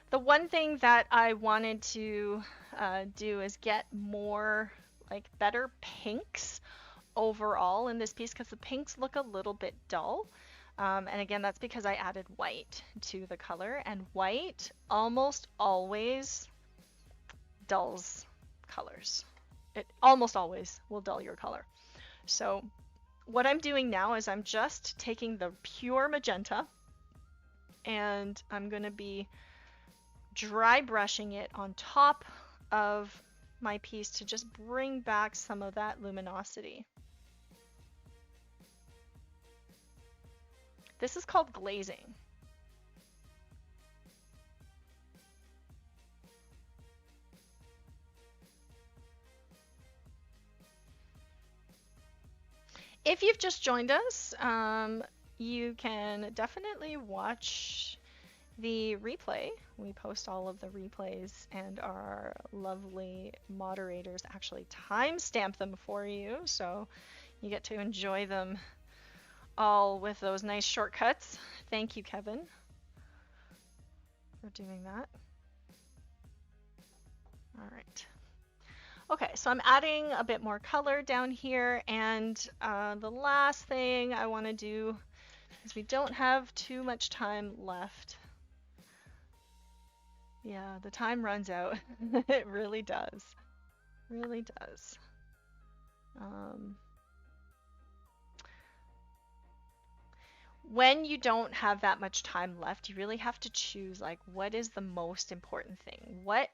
The one thing that I wanted to do is get more, like better pinks overall in this piece because the pinks look a little bit dull. And again, that's because I added white to the color, and white almost always dulls colors. It almost always will dull your color. So what I'm doing now is I'm just taking the pure magenta and I'm going to be dry brushing it on top of my piece to just bring back some of that luminosity. This is called glazing. If you've just joined us, you can definitely watch the replay. We post all of the replays, and our lovely moderators actually timestamp them for you, so you get to enjoy them all with those nice shortcuts. Thank you, Kevin, for doing that. All right. Okay, so I'm adding a bit more color down here, and the last thing I want to do is we don't have too much time left. Yeah, the time runs out. It really does. Really does. When you don't have that much time left, you really have to choose, like, what is the most important thing? What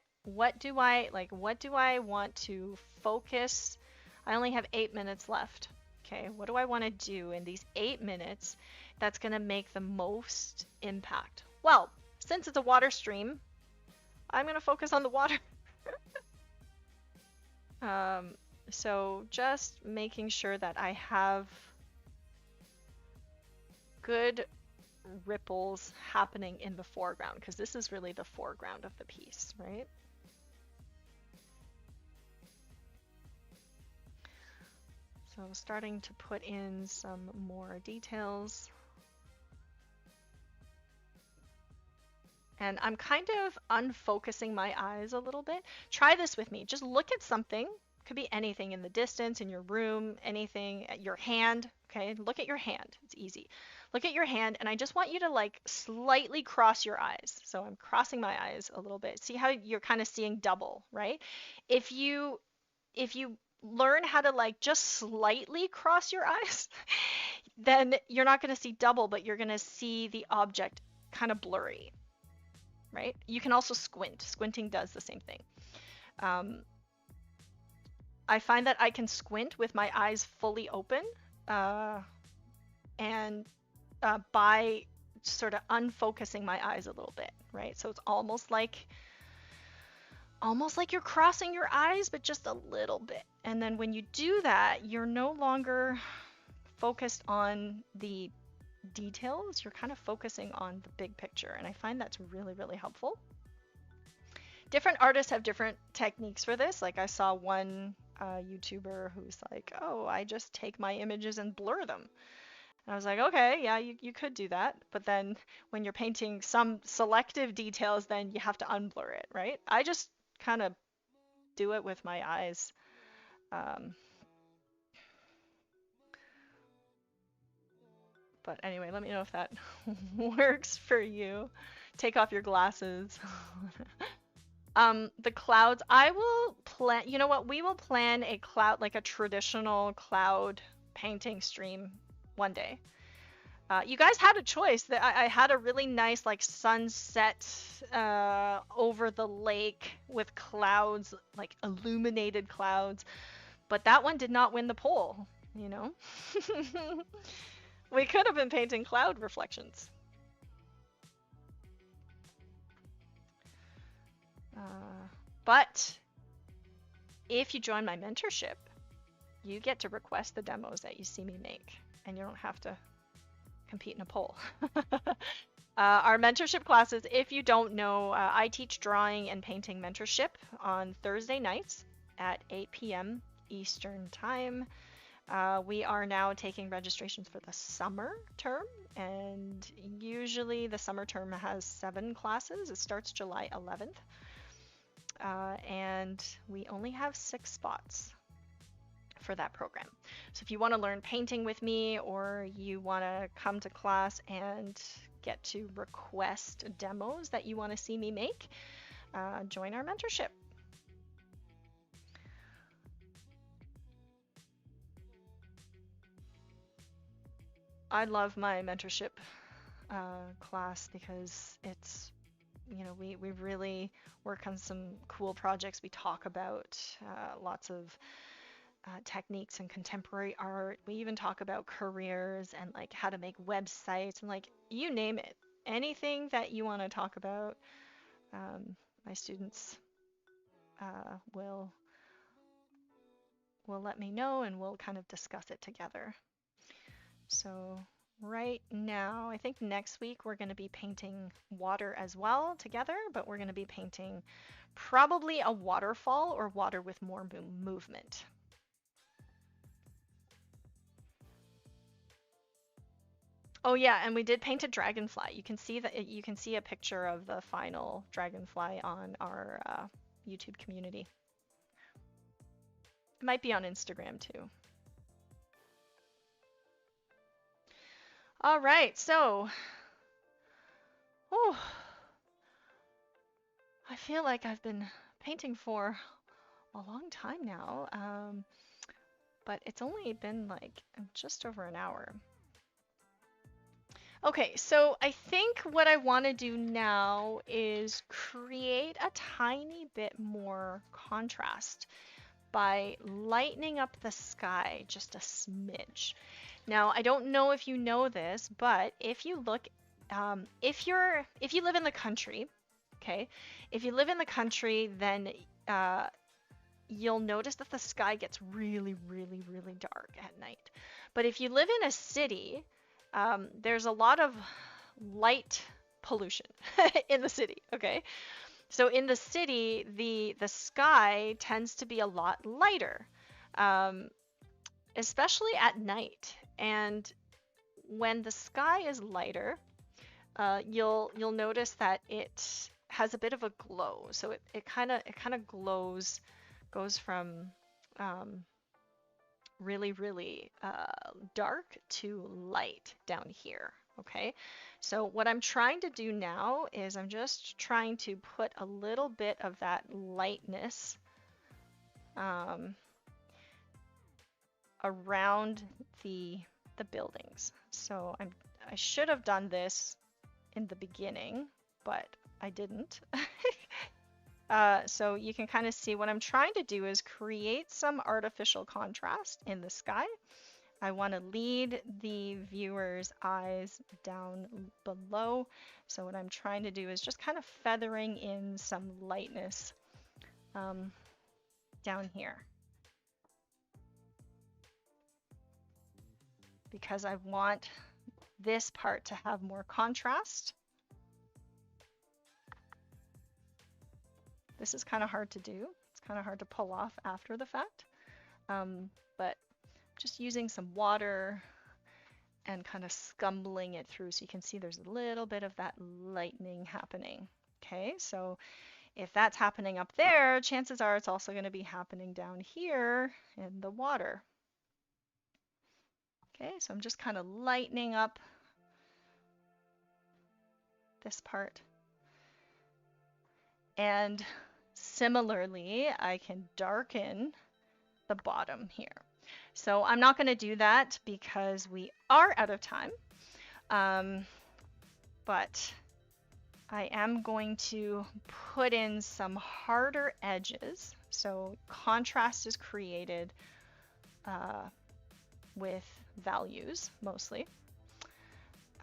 do I like? What do I want to focus? I only have 8 minutes left. Okay, what do I want to do in these 8 minutes that's going to make the most impact? Well, since it's a water stream, I'm going to focus on the water. So just making sure that I have good ripples happening in the foreground, because this is really the foreground of the piece, right? So starting to put in some more details. And I'm kind of unfocusing my eyes a little bit. Try this with me. Just look at something. Could be anything in the distance, in your room, anything at your hand. Okay, look at your hand. It's easy. Look at your hand, and I just want you to like slightly cross your eyes. So I'm crossing my eyes a little bit. See how you're kind of seeing double, right? If you learn how to like just slightly cross your eyes, then you're not going to see double, but you're going to see the object kind of blurry, right? You can also squint. Squinting does the same thing. I find that I can squint with my eyes fully open, and by sort of unfocusing my eyes a little bit, right? So it's almost like you're crossing your eyes, but just a little bit. And then when you do that, you're no longer focused on the details. You're kind of focusing on the big picture. And I find that's really, really helpful. Different artists have different techniques for this. Like I saw one YouTuber who's like, oh, I just take my images and blur them. And I was like, okay, yeah, you could do that. But then when you're painting some selective details, then you have to unblur it, right? I just kind of do it with my eyes. But anyway, let me know if that works for you. Take off your glasses. The clouds, I will plan, you know what, we will plan a cloud, like a traditional cloud painting stream one day. You guys had a choice. That I had a really nice like sunset over the lake with clouds, like illuminated clouds, but that one did not win the poll, you know? We could have been painting cloud reflections. But if you join my mentorship, you get to request the demos that you see me make, and you don't have to compete in a poll. Our mentorship classes, if you don't know, I teach drawing and painting mentorship on Thursday nights at 8 p.m. Eastern Time. We are now taking registrations for the summer term, and usually the summer term has 7 classes. It starts July 11th, and we only have 6 spots for that program. So if you want to learn painting with me, or you want to come to class and get to request demos that you want to see me make, join our mentorship. I love my mentorship class because it's, you know, we really work on some cool projects. We talk about lots of techniques and contemporary art. We even talk about careers and like how to make websites and like you name it. Anything that you want to talk about, my students will let me know and we'll kind of discuss it together. So right now, I think next week we're going to be painting water as well together, but we're going to be painting probably a waterfall or water with more movement. Oh yeah, and we did paint a dragonfly. You can see that you can see a picture of the final dragonfly on our YouTube community. It might be on Instagram too. All right, so oh, I feel like I've been painting for a long time now, but it's only been like just over an hour. Okay, so I think what I want to do now is create a tiny bit more contrast by lightening up the sky just a smidge. Now, I don't know if you know this, but if you look, if you live in the country, okay, if you live in the country, then you'll notice that the sky gets really, really, really dark at night. But if you live in a city, there's a lot of light pollution in the city, okay? So in the city, the sky tends to be a lot lighter, especially at night. And when the sky is lighter, you'll notice that it has a bit of a glow. So it kind of glows, goes from really, really dark to light down here. Okay, so what I'm trying to do now is I'm just trying to put a little bit of that lightness around the buildings. So I should have done this in the beginning, but I didn't. So you can kind of see what I'm trying to do is create some artificial contrast in the sky. I want to lead the viewer's eyes down below. So what I'm trying to do is just kind of feathering in some lightness down here. Because I want this part to have more contrast. This is kind of hard to do. It's kind of hard to pull off after the fact. But just using some water and kind of scumbling it through so you can see there's a little bit of that lightning happening. Okay, so if that's happening up there, chances are it's also going to be happening down here in the water. Okay, so I'm just kind of lightening up this part. And similarly, I can darken the bottom here. So I'm not going to do that because we are out of time. But I am going to put in some harder edges. So contrast is created with values mostly.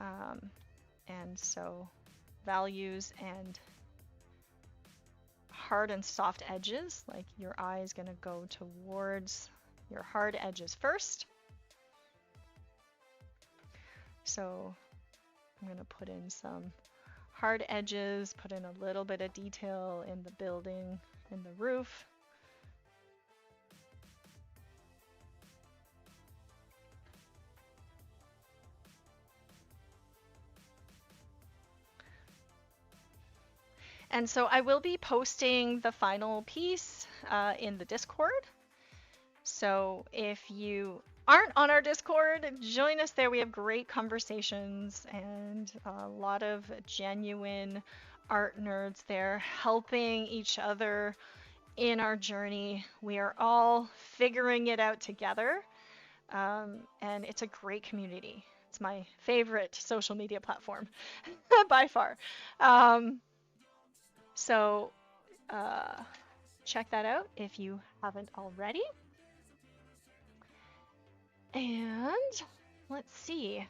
And so values and hard and soft edges, like your eye is going to go towards your hard edges first. So I'm going to put in some hard edges, put in a little bit of detail in the building, in the roof. And so I will be posting the final piece in the Discord. So if you aren't on our Discord, join us there. We have great conversations and a lot of genuine art nerds there helping each other in our journey. We are all figuring it out together, and it's a great community. It's my favorite social media platform by far. So check that out if you haven't already. And let's see.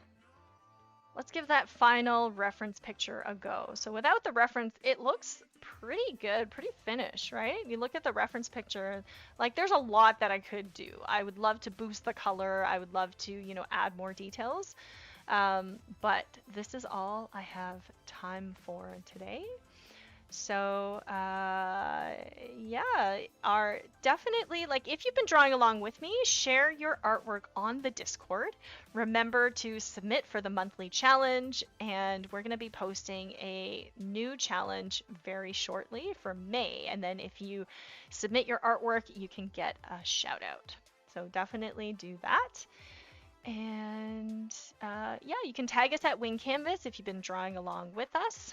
Let's give that final reference picture a go. So without the reference, it looks pretty good, pretty finished, right? You look at the reference picture, like there's a lot that I could do. I would love to boost the color. I would love to, you know, add more details. But this is all I have time for today. So yeah, are definitely like if you've been drawing along with me, share your artwork on the Discord. Remember to submit for the monthly challenge, and we're going to be posting a new challenge very shortly for May. And then if you submit your artwork, you can get a shout out. So definitely do that. And yeah, you can tag us at Wing Canvas if you've been drawing along with us.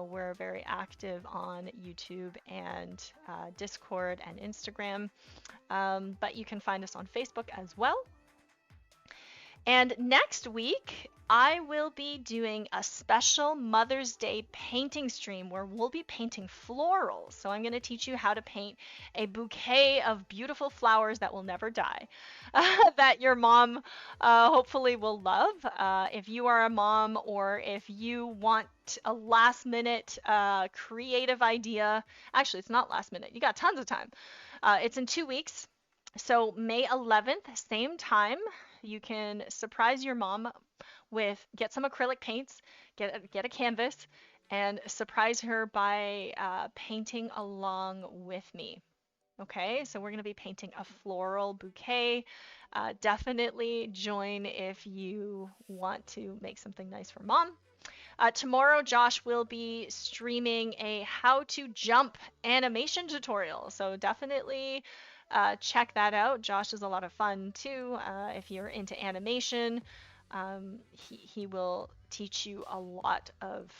We're very active on YouTube and Discord and Instagram, but you can find us on Facebook as well. And next week, I will be doing a special Mother's Day painting stream where we'll be painting florals. So I'm going to teach you how to paint a bouquet of beautiful flowers that will never die, that your mom hopefully will love. If you are a mom or if you want a last minute creative idea, actually, it's not last minute, you got tons of time. It's in 2 weeks. So May 11th, same time, you can surprise your mom with get some acrylic paints, get a canvas, and surprise her by painting along with me. Okay, so we're going to be painting a floral bouquet. Definitely join if you want to make something nice for mom. Tomorrow, Josh will be streaming a how to jump animation tutorial. So definitely check that out. Josh is a lot of fun too. If you're into animation, he will teach you a lot of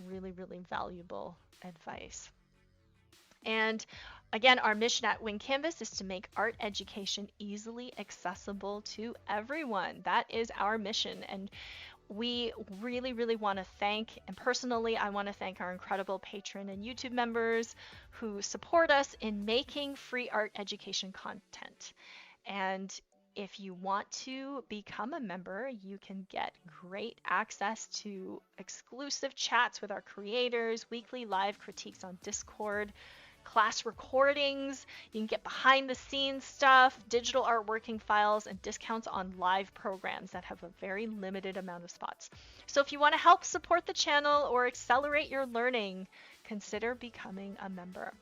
really, really valuable advice. And again, our mission at Wing Canvas is to make art education easily accessible to everyone. That is our mission. And we really, really want to thank, and personally, I want to thank our incredible Patron and YouTube members who support us in making free art education content. And if you want to become a member, you can get great access to exclusive chats with our creators, weekly live critiques on Discord, class recordings, you can get behind the scenes stuff, digital art working files, and discounts on live programs that have a very limited amount of spots. So if you want to help support the channel or accelerate your learning, consider becoming a member.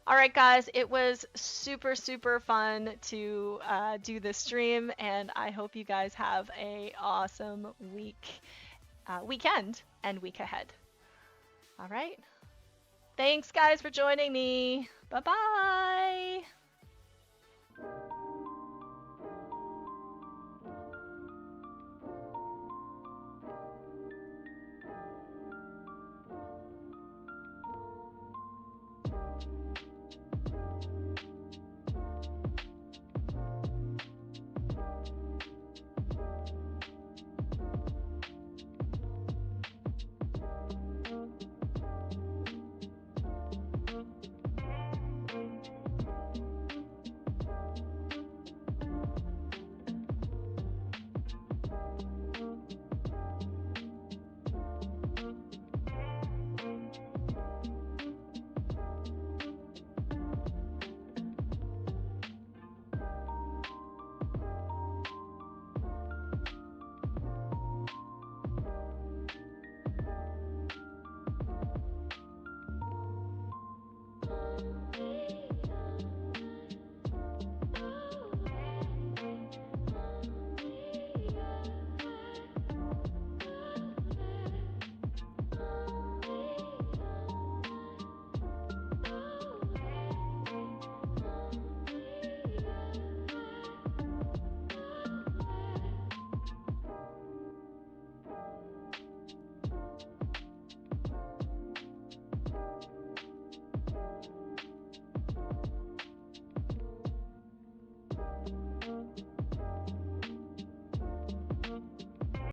All right, guys, it was super, super fun to do this stream, and I hope you guys have a awesome weekend, and week ahead. All right. Thanks, guys, for joining me. Bye-bye.